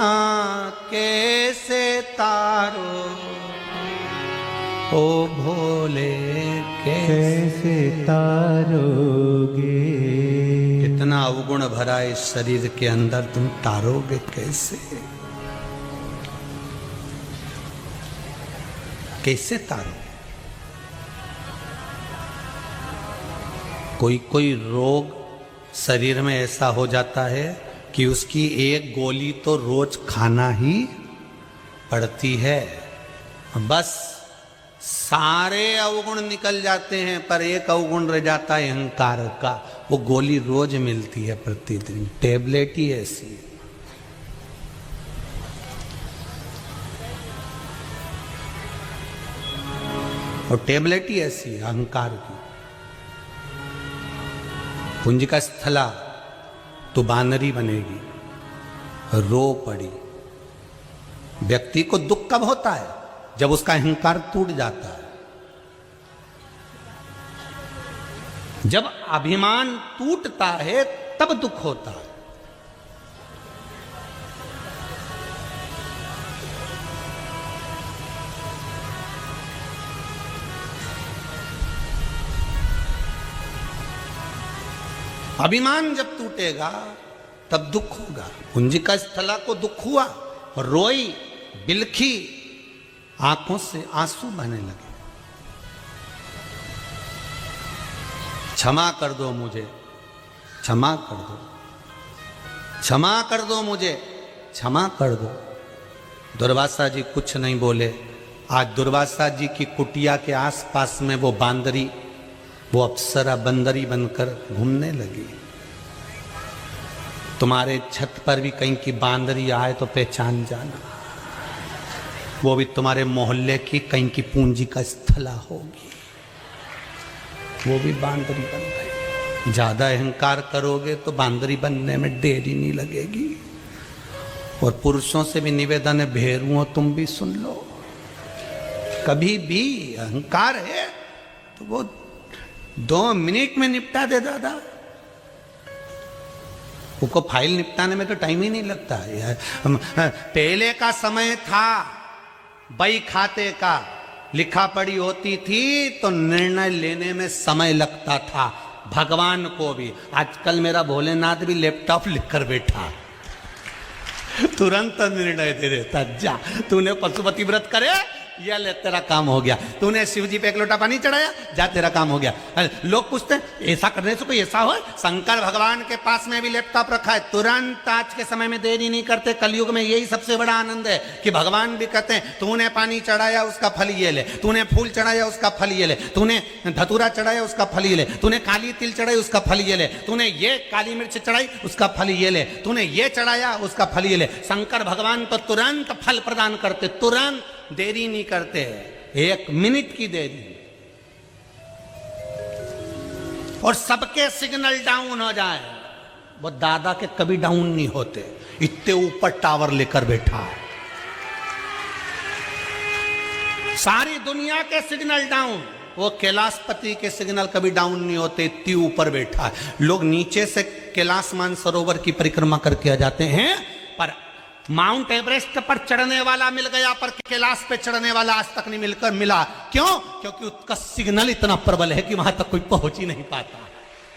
कैसे तारो ओ भोले कैसे तारोगे, इतना अवगुण भरा इस शरीर के अंदर तुम तारोगे कैसे, कैसे तारोगे। कोई कोई रोग शरीर में ऐसा हो जाता है कि उसकी एक गोली तो रोज खाना ही पड़ती है, बस सारे अवगुण निकल जाते हैं पर एक अवगुण रह जाता है अहंकार का, वो गोली रोज मिलती है प्रतिदिन, टेबलेट ही ऐसी है। और टेबलेट ही ऐसी है अहंकार की। पुंजिका स्थला तो बानरी बनेगी, रो पड़ी। व्यक्ति को दुख कब होता है? जब उसका अहंकार टूट जाता है, जब अभिमान टूटता है तब दुख होता है। अभिमान जब टूटेगा तब दुख होगा। पुंजिका स्थला को दुख हुआ, रोई, बिलखी, आंखों से आंसू बहने लगे। क्षमा कर दो मुझे, क्षमा कर दो, क्षमा कर दो मुझे, क्षमा कर दो। दुर्वासा जी कुछ नहीं बोले। आज दुर्वासा जी की कुटिया के आसपास में वो बांदरी, वो अप्सरा बंदरी बनकर घूमने लगी। तुम्हारे छत पर भी कहीं की बांदरी आए तो पहचान जाना, वो भी तुम्हारे मोहल्ले की कहीं की पूंजिका स्थला होगी, वो भी बांदरी बन गई। ज्यादा अहंकार करोगे तो बांदरी बनने में देरी नहीं लगेगी। और पुरुषों से भी निवेदन है, भेरुओं तुम भी सुन लो, कभी भी अहंकार है तो वो 2 मिनट में निपटा दे दादा। उसको फाइल निपटाने में तो टाइम ही नहीं लगता यार। पहले का समय था बई खाते का, लिखा पढ़ी होती थी तो निर्णय लेने में समय लगता था, भगवान को भी। आजकल मेरा भोलेनाथ भी लैपटॉप लिखकर बैठा, तुरंत निर्णय दे देता। जा तूने पशुपति व्रत करे ये ले तेरा काम हो गया, तूने शिव जी पे एक लोटा पानी चढ़ाया, जा तेरा काम हो गया। लोग पूछते हैं ऐसा करने से कोई ऐसा हो? शंकर भगवान के पास में भी लैपटॉप रखा है, तुरंत आज के समय में देरी नहीं करते। कलयुग में यही सबसे बड़ा आनंद है कि भगवान भी कहते हैं तूने पानी चढ़ाया उसका फल ये ले, तूने फूल चढ़ाया उसका फल ये ले, तूने धतूरा चढ़ाया उसका फल ये ले, तूने काली तिल चढ़ाई उसका फल ये ले, तूने ये काली मिर्च चढ़ाई उसका फल ये ले, तूने ये चढ़ाया उसका फल ये ले। शंकर भगवान तो तुरंत फल प्रदान करते, तुरंत देरी नहीं करते, 1 मिनट की देरी। और सबके सिग्नल डाउन हो जाए, वो दादा के कभी डाउन नहीं होते, इतने ऊपर टावर लेकर बैठा है। सारी दुनिया के सिग्नल डाउन, वो कैलाशपति के सिग्नल कभी डाउन नहीं होते, इतनी ऊपर बैठा है। लोग नीचे से कैलाश मानसरोवर की परिक्रमा करके आ जाते हैं, पर माउंट एवरेस्ट पर चढ़ने वाला मिल गया, पर कैलाश पे चढ़ने वाला आज तक नहीं मिला। क्यों? क्योंकि उसका सिग्नल इतना प्रबल है कि वहां तक कोई पहुंच ही नहीं पाता।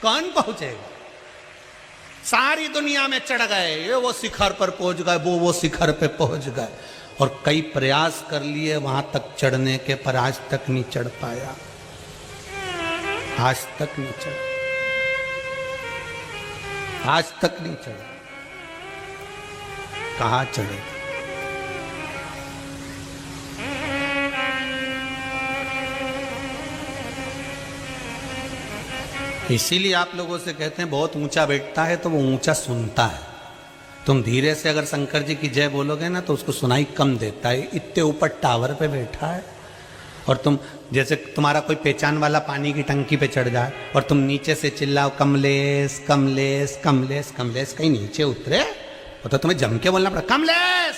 कौन पहुंचेगा? सारी दुनिया में चढ़ गए, ये वो शिखर पर पहुंच गए, वो शिखर पे पहुंच गए, और कई प्रयास कर लिए वहां तक चढ़ने के, पर आज तक नहीं चढ़ पाया, आज तक नहीं चढ़ा, आज तक नहीं चढ़ा। कहां चढ़ेगा? इसीलिए आप लोगों से कहते हैं बहुत ऊंचा बैठता है तो वो ऊंचा सुनता है। तुम धीरे से अगर शंकर जी की जय बोलोगे ना तो उसको सुनाई कम देता है, इतने ऊपर टावर पे बैठा है। और तुम जैसे तुम्हारा कोई पहचान वाला पानी की टंकी पे चढ़ जाए और तुम नीचे से चिल्लाओ कमलेश कमलेश कमलेश कमलेश, कहीं नीचे उतरे तो तुम्हें जम के बोलना पड़ा कमलेश,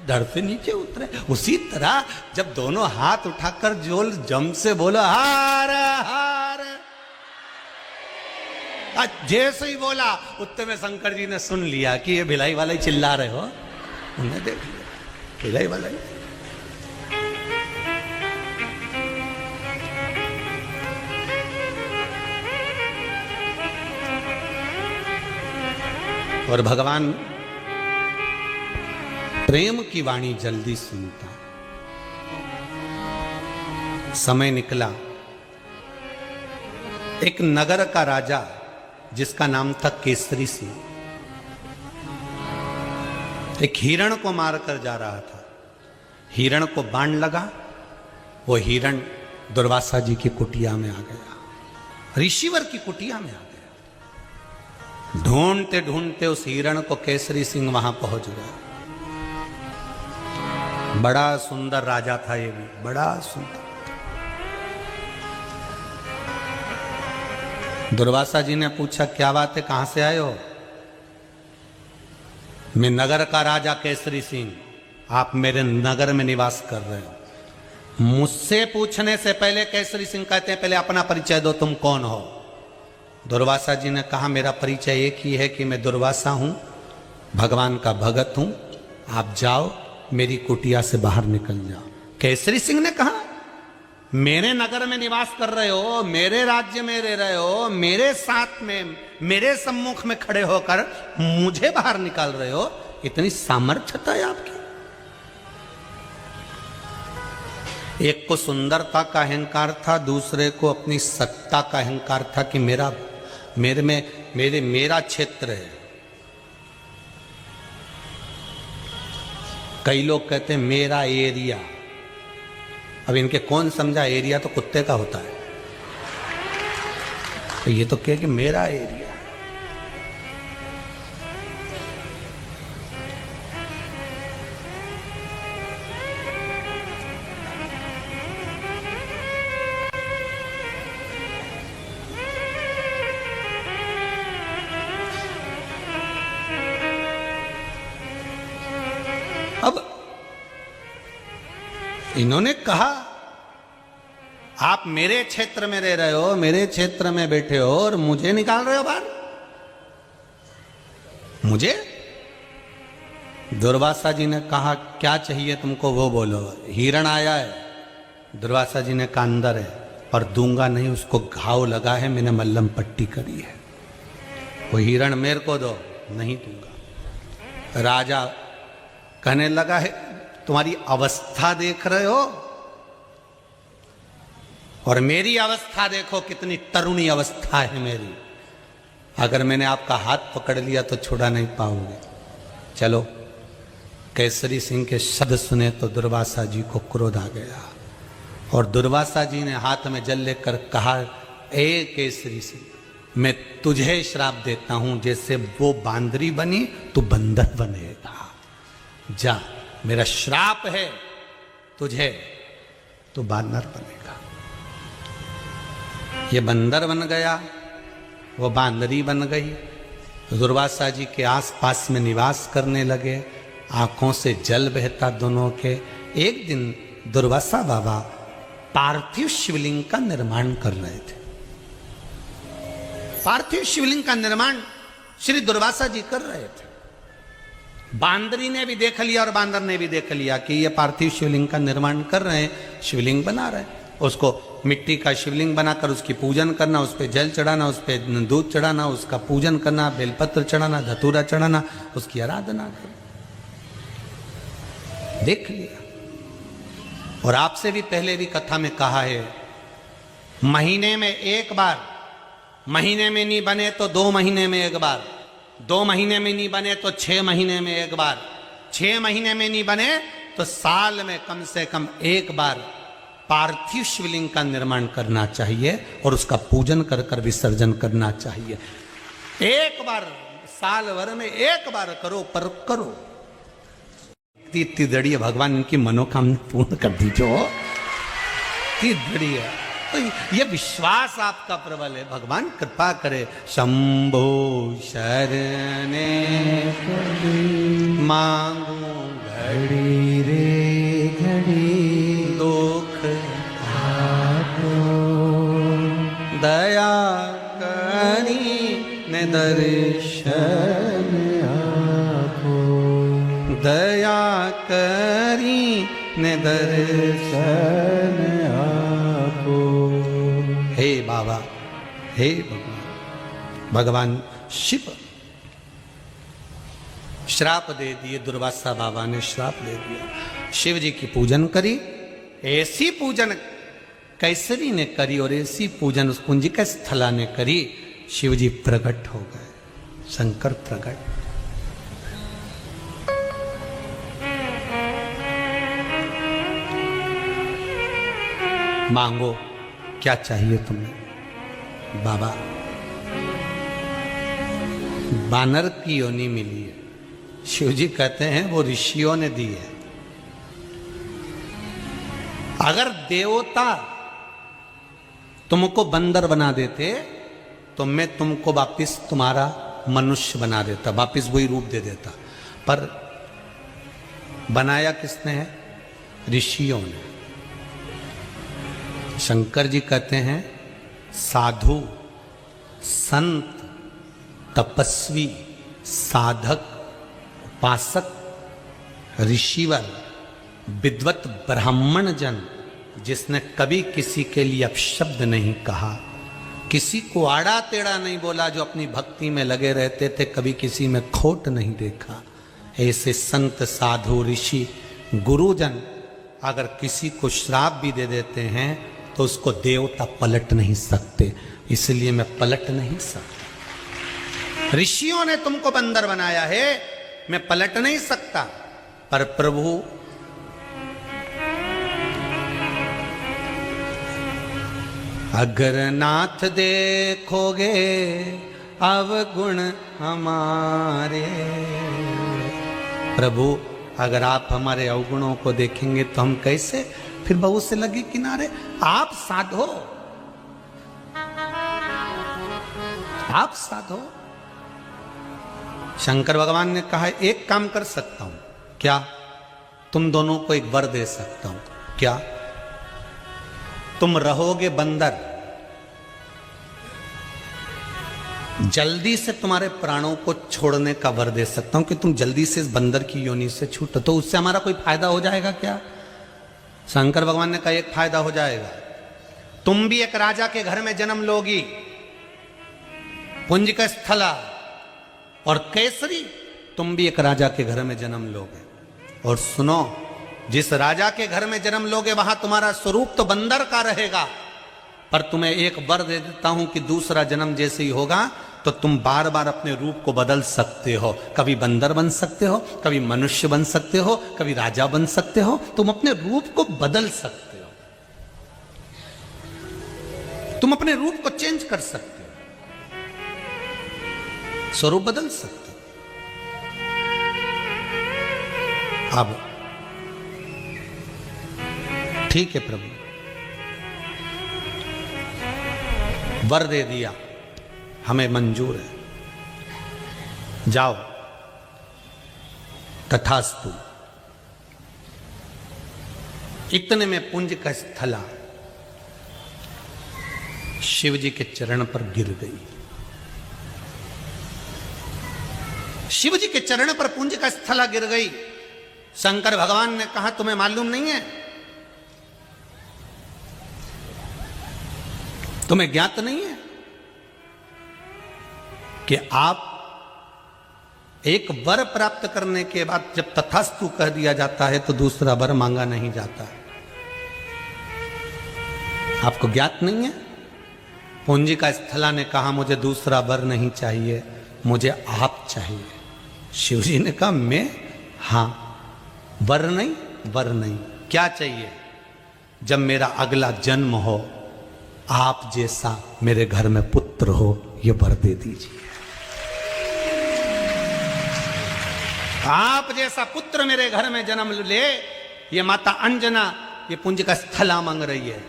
धड़ से नीचे उतरे। उसी तरह जब दोनों हाथ उठाकर जोल जम से बोलो हार हार, जैसे ही बोला उतने में शंकर जी ने सुन लिया कि ये भिलाई वाला ही चिल्ला रहे हो, उन्हें देख लिया भिलाई वाला ही। और भगवान प्रेम की वाणी जल्दी सुनता। समय निकला, एक नगर का राजा जिसका नाम था केसरी सिंह, एक हिरण को मारकर जा रहा था। हिरण को बाण लगा, वो हिरण दुर्वासा जी की कुटिया में आ गया, ऋषिवर की कुटिया में आ गया। ढूंढते ढूंढते उस हिरण को केसरी सिंह वहां पहुंच गया। बड़ा सुंदर राजा था ये भी, बड़ा सुंदर। दुर्वासा जी ने पूछा क्या बात है, कहां से आए हो? मैं नगर का राजा केसरी सिंह, आप मेरे नगर में निवास कर रहे हो। मुझसे पूछने से पहले केसरी सिंह कहते हैं पहले अपना परिचय दो, तुम कौन हो? दुर्वासा जी ने कहा मेरा परिचय एक ही है कि मैं दुर्वासा हूं, भगवान का भगत हूं, आप जाओ मेरी कुटिया से बाहर निकल जाओ। केसरी सिंह ने कहा मेरे नगर में निवास कर रहे हो, मेरे राज्य में रह रहे हो, मेरे साथ में मेरे सम्मुख में खड़े होकर मुझे बाहर निकाल रहे हो, इतनी सामर्थ्यता है आपकी? एक को सुंदरता का अहंकार था, दूसरे को अपनी सत्ता का अहंकार था कि मेरा क्षेत्र है। कई लोग कहते हैं मेरा एरिया। अब इनके कौन समझा, एरिया तो कुत्ते का होता है, तो ये तो कहे कि मेरा एरिया। अब इन्होंने कहा आप मेरे क्षेत्र में रह रहे हो, मेरे क्षेत्र में बैठे हो और मुझे निकाल रहे हो बाहर? मुझे? दुर्वासा जी ने कहा क्या चाहिए तुमको वो बोलो। हिरण आया है। दुर्वासा जी ने कहा अंदर है, पर दूंगा नहीं, उसको घाव लगा है, मैंने मल्लम पट्टी करी है, वो हिरण मेरे को दो, नहीं दूंगा। राजा कहने लगा है तुम्हारी अवस्था देख रहे हो, और मेरी अवस्था देखो, कितनी तरुणी अवस्था है मेरी। अगर मैंने आपका हाथ पकड़ लिया तो छुड़ा नहीं पाओगे। चलो, केसरी सिंह के शब्द सुने तो दुर्वासा जी को क्रोध आ गया, और दुर्वासा जी ने हाथ में जल लेकर कहा, ए केसरी सिंह, मैं तुझे श्राप देता हूं, जैसे वो बांदरी बनी तू बंदर बनेगा। जा, मेरा श्राप है तुझे, तू बांदर बनेगा। ये बंदर बन गया, वो बांदरी बन गई। दुर्वासा जी के आसपास में निवास करने लगे, आंखों से जल बहता दोनों के। एक दिन दुर्वासा बाबा पार्थिव शिवलिंग का निर्माण कर रहे थे। पार्थिव शिवलिंग का निर्माण श्री दुर्वासा जी कर रहे थे। बांदरी ने भी देख लिया और बांदर ने भी देख लिया कि ये पार्थिव शिवलिंग का निर्माण कर रहे हैं, शिवलिंग बना रहे हैं। उसको मिट्टी का शिवलिंग बनाकर उसकी पूजन करना, उस पर जल चढ़ाना, उस पर दूध चढ़ाना, उसका पूजन करना, बेलपत्र चढ़ाना, धतूरा चढ़ाना, उसकी आराधना करना। देख लिया। और आपसे भी पहले भी कथा में कहा है, महीने में एक बार, महीने में नहीं बने तो 2 महीने में एक बार, 2 महीने में नहीं बने तो 6 महीने में एक बार, 6 महीने में नहीं बने तो साल में कम से कम एक बार पार्थिव शिवलिंग का निर्माण करना चाहिए और उसका पूजन कर कर विसर्जन करना चाहिए। एक बार साल भर में एक बार करो, पर करो। इतनी दड़ी है, भगवान इनकी मनोकामना पूर्ण कर दीजो। इतनी दड़ी है, तो ये विश्वास आपका प्रबल है। भगवान कृपा करे। शंभो शरणे मांगू घड़ी रे घड़ी दुख आपो, दया करी ने दर्शन आपो, दया करी ने दर्शन आपो। हे बाबा, हे भगवान। भगवान शिव श्राप दे दिए, दुर्वासा बाबा ने श्राप दे दिया। शिव जी की पूजन करी, ऐसी पूजन कैसरी ने करी और ऐसी पूजन उस कुंजिका स्थला ने करी, शिव जी प्रकट हो गए, शंकर प्रकट। मांगो, क्या चाहिए तुम्हें? बाबा, बानर की योनि मिली है। शिव जी कहते हैं वो ऋषियों ने दी है। अगर देवता तुमको बंदर बना देते तो मैं तुमको वापिस तुम्हारा मनुष्य बना देता, वापिस वही रूप दे देता। पर बनाया किसने है? ऋषियों ने। शंकर जी कहते हैं साधु, संत, तपस्वी, साधक, उपासक, ऋषिवर, विद्वत ब्राह्मण जन, जिसने कभी किसी के लिए अपशब्द नहीं कहा, किसी को आड़ा टेढ़ा नहीं बोला, जो अपनी भक्ति में लगे रहते थे, कभी किसी में खोट नहीं देखा, ऐसे संत, साधु, ऋषि, गुरुजन अगर किसी को श्राप भी दे देते हैं तो उसको देवता पलट नहीं सकते। इसलिए मैं पलट नहीं सकता। ऋषियों ने तुमको बंदर बनाया है, मैं पलट नहीं सकता। पर प्रभु अगर नाथ देखोगे अवगुण हमारे, प्रभु अगर आप हमारे अवगुणों को देखेंगे तो हम कैसे फिर बहू से लगे किनारे। आप साधो, आप साधो। शंकर भगवान ने कहा एक काम कर सकता हूं। क्या? तुम दोनों को एक वर दे सकता हूं। क्या? तुम रहोगे बंदर, जल्दी से तुम्हारे प्राणों को छोड़ने का वर दे सकता हूं कि तुम जल्दी से इस बंदर की योनि से छूटो। तो उससे हमारा कोई फायदा हो जाएगा क्या? शंकर भगवान ने कहा एक फायदा हो जाएगा, तुम भी एक राजा के घर में जन्म लोगी, कुंजिका स्थला, और केसरी तुम भी एक राजा के घर में जन्म लोगे। और सुनो, जिस राजा के घर में जन्म लोगे वहां तुम्हारा स्वरूप तो बंदर का रहेगा, पर तुम्हें एक वर दे देता हूं कि दूसरा जन्म जैसे ही होगा तो तुम बार बार अपने रूप को बदल सकते हो। कभी बंदर बन सकते हो, कभी मनुष्य बन सकते हो, कभी राजा बन सकते हो। तुम अपने रूप को बदल सकते हो, तुम अपने रूप को चेंज कर सकते हो, स्वरूप बदल सकते हो। अब ठीक है प्रभु, वर दे दिया, हमें मंजूर है, जाओ तथास्तु। इतने में पुंज का स्थला शिव जी के चरण पर गिर गई। शिव जी के चरण पर पुंज का स्थला गिर गई। शंकर भगवान ने कहा तुम्हें मालूम नहीं है, तुम्हें ज्ञात नहीं है कि आप एक वर प्राप्त करने के बाद जब तथास्तु कह दिया जाता है तो दूसरा वर मांगा नहीं जाता है। आपको ज्ञात नहीं है? पुंजी का स्थला ने कहा मुझे दूसरा वर नहीं चाहिए, मुझे आप चाहिए। शिव जी ने कहा मैं? हां, वर नहीं, वर नहीं, क्या चाहिए? जब मेरा अगला जन्म हो आप जैसा मेरे घर में पुत्र हो, ये वर दे दीजिए। आप जैसा पुत्र मेरे घर में जन्म ले। ये माता अंजना ये पुंज का स्थला मांग रही है,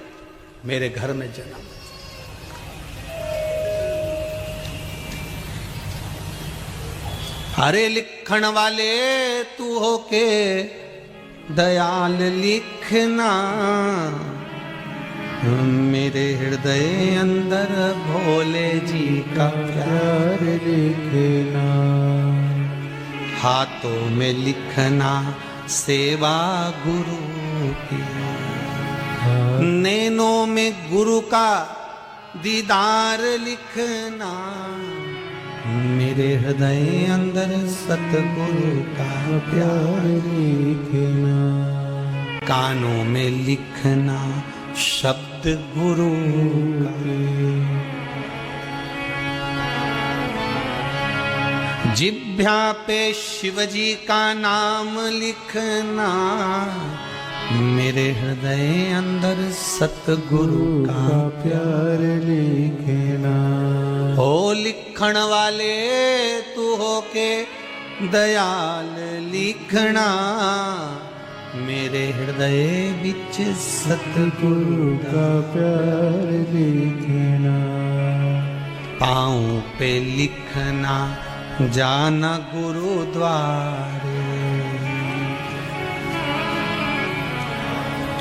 मेरे घर में जन्म। अरे लिखण वाले तू हो के दयाल लिखना, मेरे हृदय अंदर भोले जी का प्यार लिखना। हाथों में लिखना सेवा गुरु की, नैनों में गुरु का दीदार लिखना, मेरे हृदय अंदर सतगुरु का प्यार लिखना। कानों में लिखना शब्द गुरु के, जिह्वा पे शिवजी का नाम लिखना, मेरे हृदय अंदर सतगुरु का प्यार लिखना। ओ लिखण वाले तू हो के दयाल लिखना, मेरे हृदय बिच सतगुरु का प्यार लिखना। पाँव पे लिखना जाना गुरुद्वारे,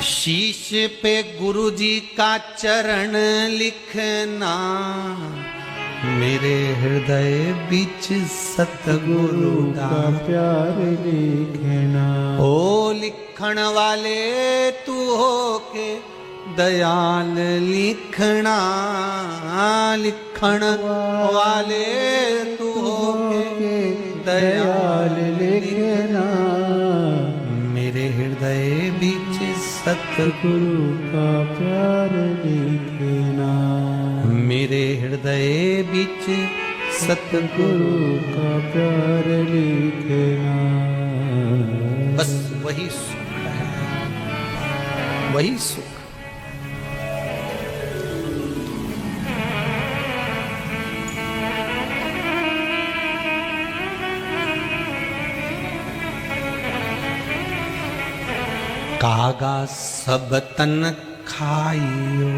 शीश पे गुरु जी का चरण लिखना, मेरे हृदय बीच सतगुरु का प्यार लिखना। ओ लिखण वाले तू हो के दयाल लिखना, लिखण वाले तू हो के दयाल लिखना, मेरे हृदय बीच सतगुरु का प्यार लिखना, मेरे हृदय बीच सतगुरु का प्यार लिखना। बस वही सुख है, वही सुख। कागा सब तन खाइयो,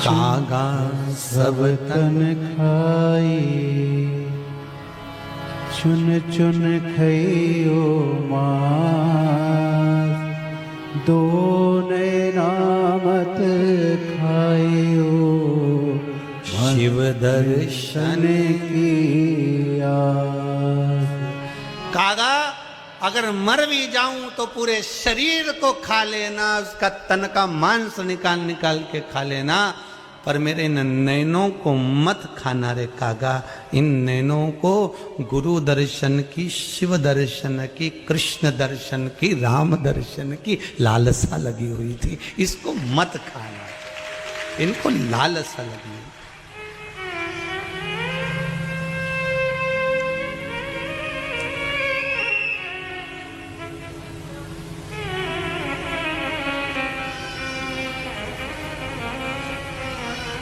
कागा सब तन खाई, चुन चुन खइयो मांस, दो नामत खाइयो, शिव दर्शन की आस। कागा अगर मर भी जाऊं तो पूरे शरीर को खा लेना, उसका तन का मांस निकाल निकाल के खा लेना, पर मेरे इन नैनों को मत खाना रे कागा। इन नैनों को गुरु दर्शन की, शिव दर्शन की, कृष्ण दर्शन की, राम दर्शन की लालसा लगी हुई थी। इसको मत खाना, इनको लालसा लगी।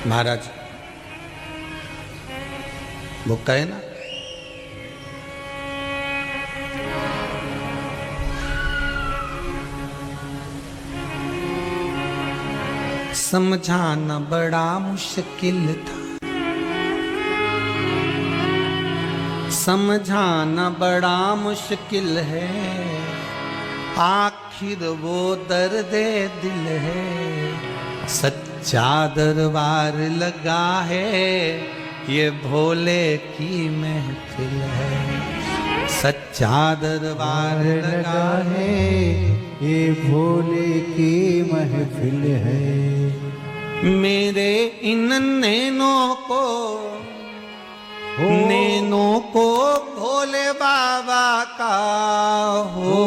महाराज वो कहे ना, समझाना बड़ा मुश्किल था, समझाना बड़ा मुश्किल है, आखिर वो दर्द दिल है। सच्चा दरबार लगा है, ये भोले की महफिल है। सच्चा दरबार लगा है, ये भोले की महफिल है। मेरे इन नैनों को, नैनों को भोले बाबा का हो,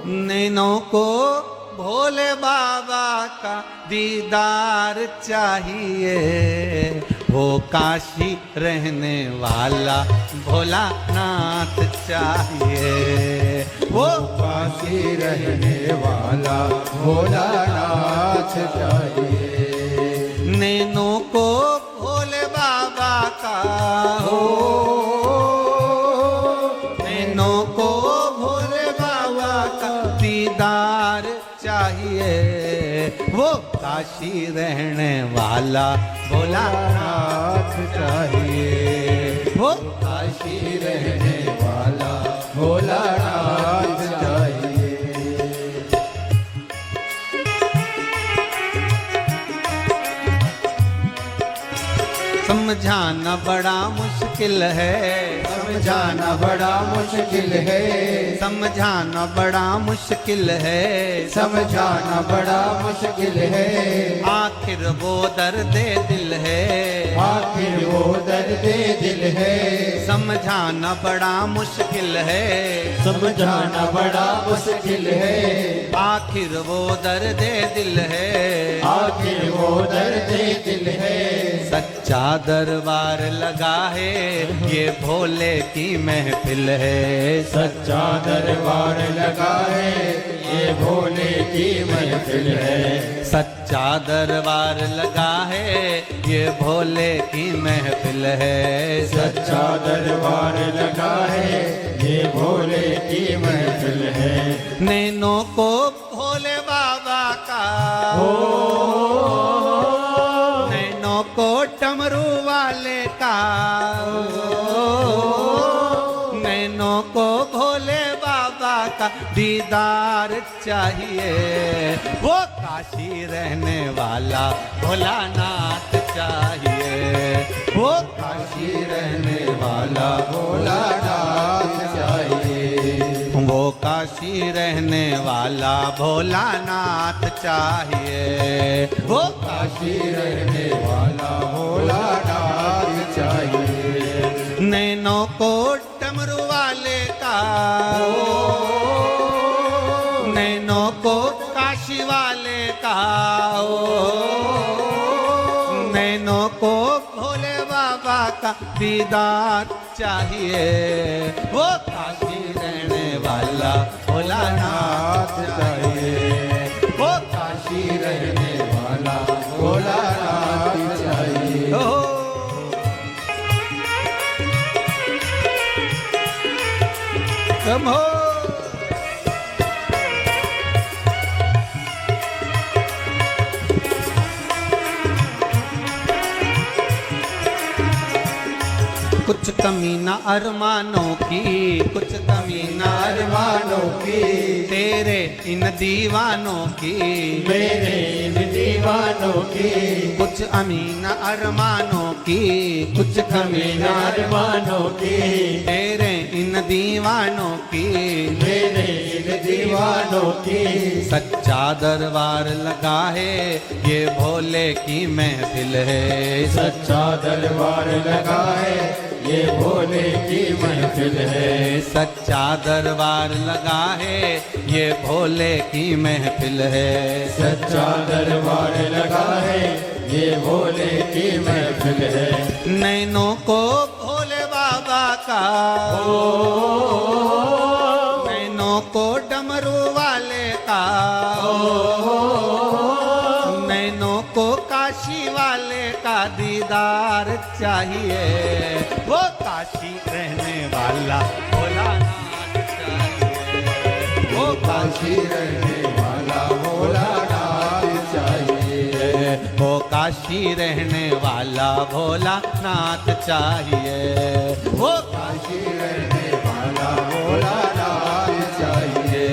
नैनों को भोले बाबा का दीदार चाहिए। वो काशी रहने वाला भोलानाथ चाहिए। वो काशी रहने वाला भोलानाथ चाहिए। नैनों को भोले बाबा का हो, नैनों को भोले बाबा का दीदार चाहिए। वो काशी रहने वाला भोलानाथ चाहिए। वो काशी रहने वाला भोलानाथ चाहिए। समझाना बड़ा मुश्किल है, समझाना बड़ा मुश्किल है, समझाना बड़ा मुश्किल है, समझाना बड़ा मुश्किल है। आखिर वो दर्द दिल है, आखिर वो दर्द दिल है। समझाना बड़ा मुश्किल है, समझाना बड़ा मुश्किल है, आखिर वो दर्द दिल है, आखिर वो दर्द दिल है। सच्चा दरबार लगा है, ये भोले की महफिल है। सच्चा दरबार लगा है, ये भोले की महफिल है। सच्चा दरबार लगा है, ये भोले की महफिल है। सच्चा दरबार लगा है, ये भोले की महफिल है। नैनों को भोले बाबा का हो, नैनों को डमरू वाले का, नैनों को भोले बाबा का दीदार चाहिए। वो काशी रहने वाला भोलानाथ चाहिए। वो काशी रहने वाला भोलानाथ चाहिए। वो काशी रहने वाला भोलानाथ चाहिए। वो काशी रहने वाला भोलानाथ चाहिए। नैनों को डमरू वाले का, नैनों को काशी वाले का, नैनों को भोले बाबा का दीदार चाहिए। वो काशी रहने वाला भोलानाथ चाहिए। वो काशी रहने वाला भोलानाथ चाहिए। ओ हो कुछ कमी न अरमानों की, कुछ कमी न अरमानों की, तेरे इन दीवानों की, मेरे इन दीवानों की। कुछ अमीन अरमानों की, कुछ कमी कमी न अरमानों की, तेरे इन दीवानों की। मेरे इन दीवानों की। सच्चा दरबार लगा है ये भोले की महफिल है। सच्चा दरबार लगा है ये भोले की महफिल है। सच्चा दरबार लगा है ये भोले की महफिल है। सच्चा दरबार लगा है ये भोले की महफिल है। नैनों को भोले बाबा का, नैनों को डमरू वाले का, नैनों को काशी वाले का दीदार चाहिए। वो काशी रहने वाला भोलानाथ चाहिए। वो काशी रहने वाला भोलानाथ चाहिए। वो काशी रहने वाला भोलानाथ चाहिए। वो काशी रहने वाला भोलानाथ चाहिए।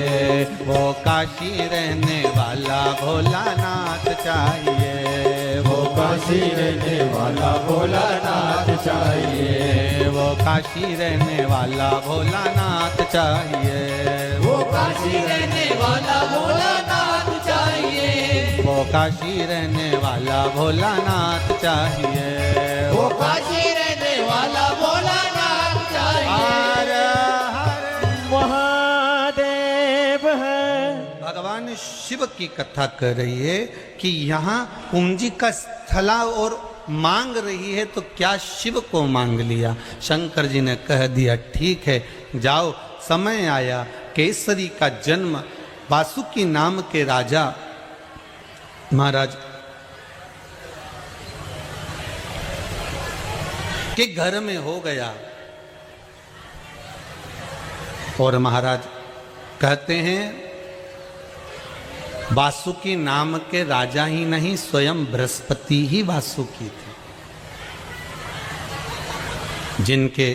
वो काशी रहने वाला भोलानाथ चाहिए। वो काशी रहने वाला भोलानाथ चाहिए। वो काशी रहने वाला भोलानाथ चाहिए। वो काशी रहने वाला भोलानाथ चाहिए। वो काशी रहने वाला भोलानाथ चाहिए। वो काशी रहने वाला भोलानाथ चाहिए। हर हर महादेव है। भगवान शिव की कथा कर रही है कि यहाँ पूंजी का स्थला और मांग रही है, तो क्या शिव को मांग लिया। शंकर जी ने कह दिया ठीक है जाओ, समय आया केसरी का जन्म वासुकी नाम के राजा महाराज के घर में हो गया। और महाराज कहते हैं वासुकी नाम के राजा ही नहीं, स्वयं बृहस्पति ही वासुकी थे, जिनके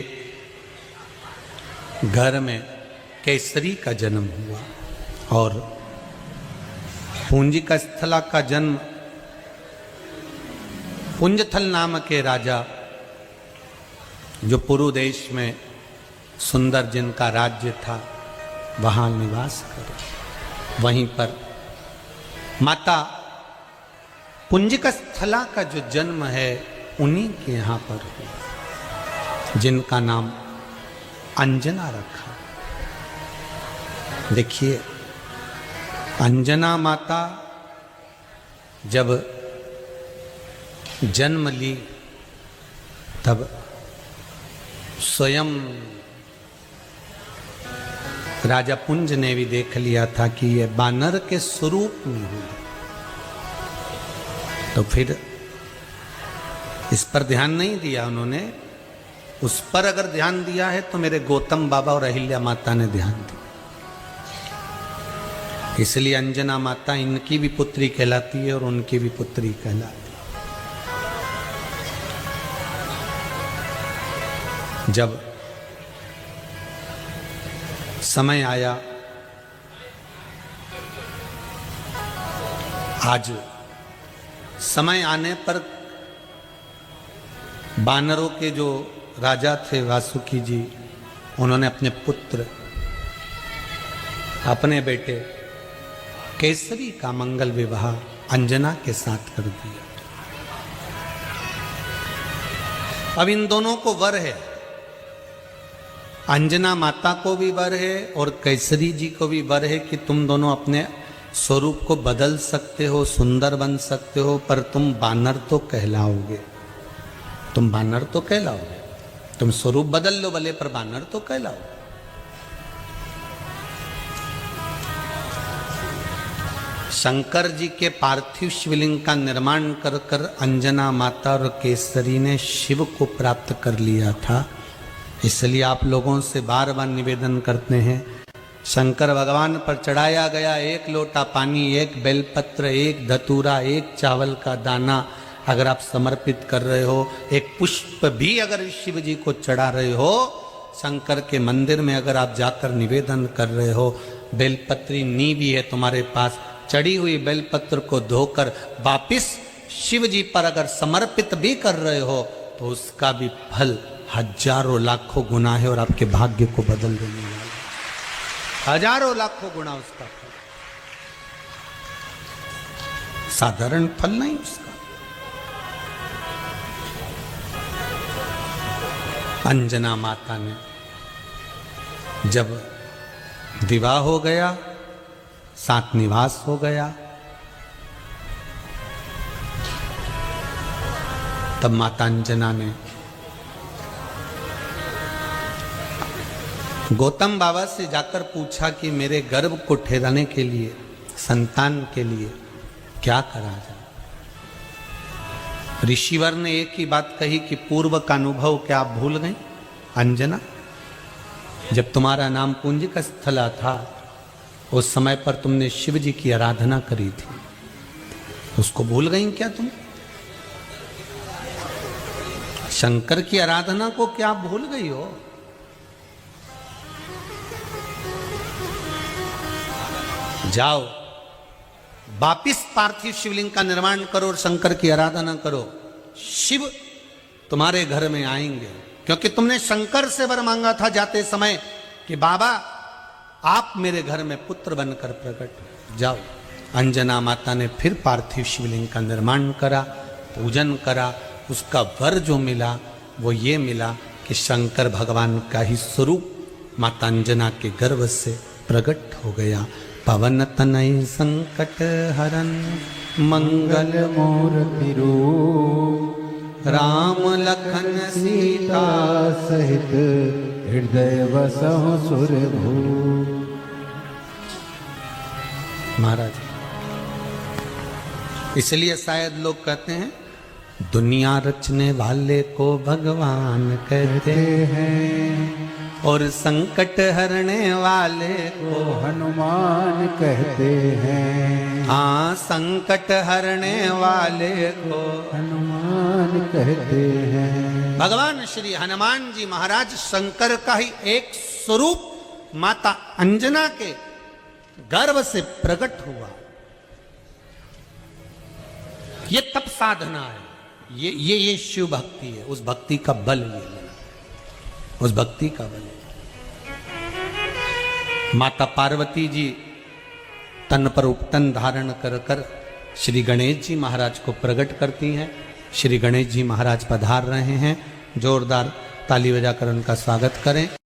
घर में केसरी का जन्म हुआ। और पूंजी का स्थला का जन्म पुंजथल नाम के राजा, जो पुरु देश में सुंदर जिनका राज्य था, वहां निवास करे। वहीं पर माता पुंजिका स्थला का जो जन्म है उन्हीं के यहाँ पर हुआ, जिनका नाम अंजना रखा। देखिए अंजना माता जब जन्म ली तब स्वयं राजा पुंज ने भी देख लिया था कि ये बानर के स्वरूप में हुई। तो फिर इस पर ध्यान नहीं दिया उन्होंने। उस पर अगर ध्यान दिया है तो मेरे गौतम बाबा और अहिल्या माता ने ध्यान दिया। इसलिए अंजना माता इनकी भी पुत्री कहलाती है और उनकी भी पुत्री कहलाती है। जब समय आया, आज समय आने पर बानरों के जो राजा थे वासुकी जी, उन्होंने अपने पुत्र, अपने बेटे केसरी का मंगल विवाह अंजना के साथ कर दिया। अब इन दोनों को वर है, अंजना माता को भी वर है और केसरी जी को भी वर है कि तुम दोनों अपने स्वरूप को बदल सकते हो, सुंदर बन सकते हो, पर तुम बानर तो कहलाओगे। तुम बानर तो कहलाओगे, तुम स्वरूप बदल लो भले, पर बानर तो कहलाओगे। शंकर जी के पार्थिव शिवलिंग का निर्माण कर कर अंजना माता और केसरी ने शिव को प्राप्त कर लिया था। इसलिए आप लोगों से बार बार निवेदन करते हैं, शंकर भगवान पर चढ़ाया गया एक लोटा पानी, एक बेलपत्र, एक धतूरा, एक चावल का दाना अगर आप समर्पित कर रहे हो, एक पुष्प भी अगर शिव जी को चढ़ा रहे हो, शंकर के मंदिर में अगर आप जाकर निवेदन कर रहे हो, बेलपत्री नी भी है तुम्हारे पास, चढ़ी हुई बेलपत्र को धोकर वापिस शिव जी पर अगर समर्पित भी कर रहे हो तो उसका भी फल हजारों लाखों गुना है और आपके भाग्य को बदल देने वाला। हजारों लाखों गुना उसका फल, साधारण फल नहीं उसका। अंजना माता ने जब विवाह हो गया, साथ निवास हो गया, तब माता अंजना ने गौतम बाबा से जाकर पूछा कि मेरे गर्भ को ठहराने के लिए, संतान के लिए क्या करा जाए। ऋषिवर ने एक ही बात कही कि पूर्व का अनुभव क्या आप भूल गए अंजना? जब तुम्हारा नाम पुंजिक स्थला था, उस समय पर तुमने शिव जी की आराधना करी थी, उसको भूल गई क्या तुम? शंकर की आराधना को क्या भूल गई हो? जाओ वापिस पार्थिव शिवलिंग का निर्माण करो और शंकर की आराधना करो, शिव तुम्हारे घर में आएंगे। क्योंकि तुमने शंकर से वर मांगा था जाते समय कि बाबा आप मेरे घर में पुत्र बनकर प्रकट हो। जाओ। अंजना माता ने फिर पार्थिव शिवलिंग का निर्माण करा, पूजन करा। उसका वर जो मिला वो ये मिला कि शंकर भगवान का ही स्वरूप माता अंजना के गर्भ से प्रकट हो गया। पवन तनय संकट हरन मंगल मूर्ति रूप राम लखन सीता सहित हृदय बसहु सुरभूप। महाराज, इसलिए शायद लोग कहते हैं दुनिया रचने वाले को भगवान कहते हैं और संकट हरने वाले को हनुमान कहते हैं। हाँ, संकट हरने वाले को हनुमान कहते हैं। भगवान श्री हनुमान जी महाराज शंकर का ही एक स्वरूप माता अंजना के गर्भ से प्रकट हुआ। ये तप साधना है, ये शिव भक्ति है। उस भक्ति का बल ये है, उस भक्ति का बल है। माता पार्वती जी तन पर उपटन धारण कर कर श्री गणेश जी महाराज को प्रकट करती हैं। श्री गणेश जी महाराज पधार रहे हैं, जोरदार ताली बजाकर उनका स्वागत करें।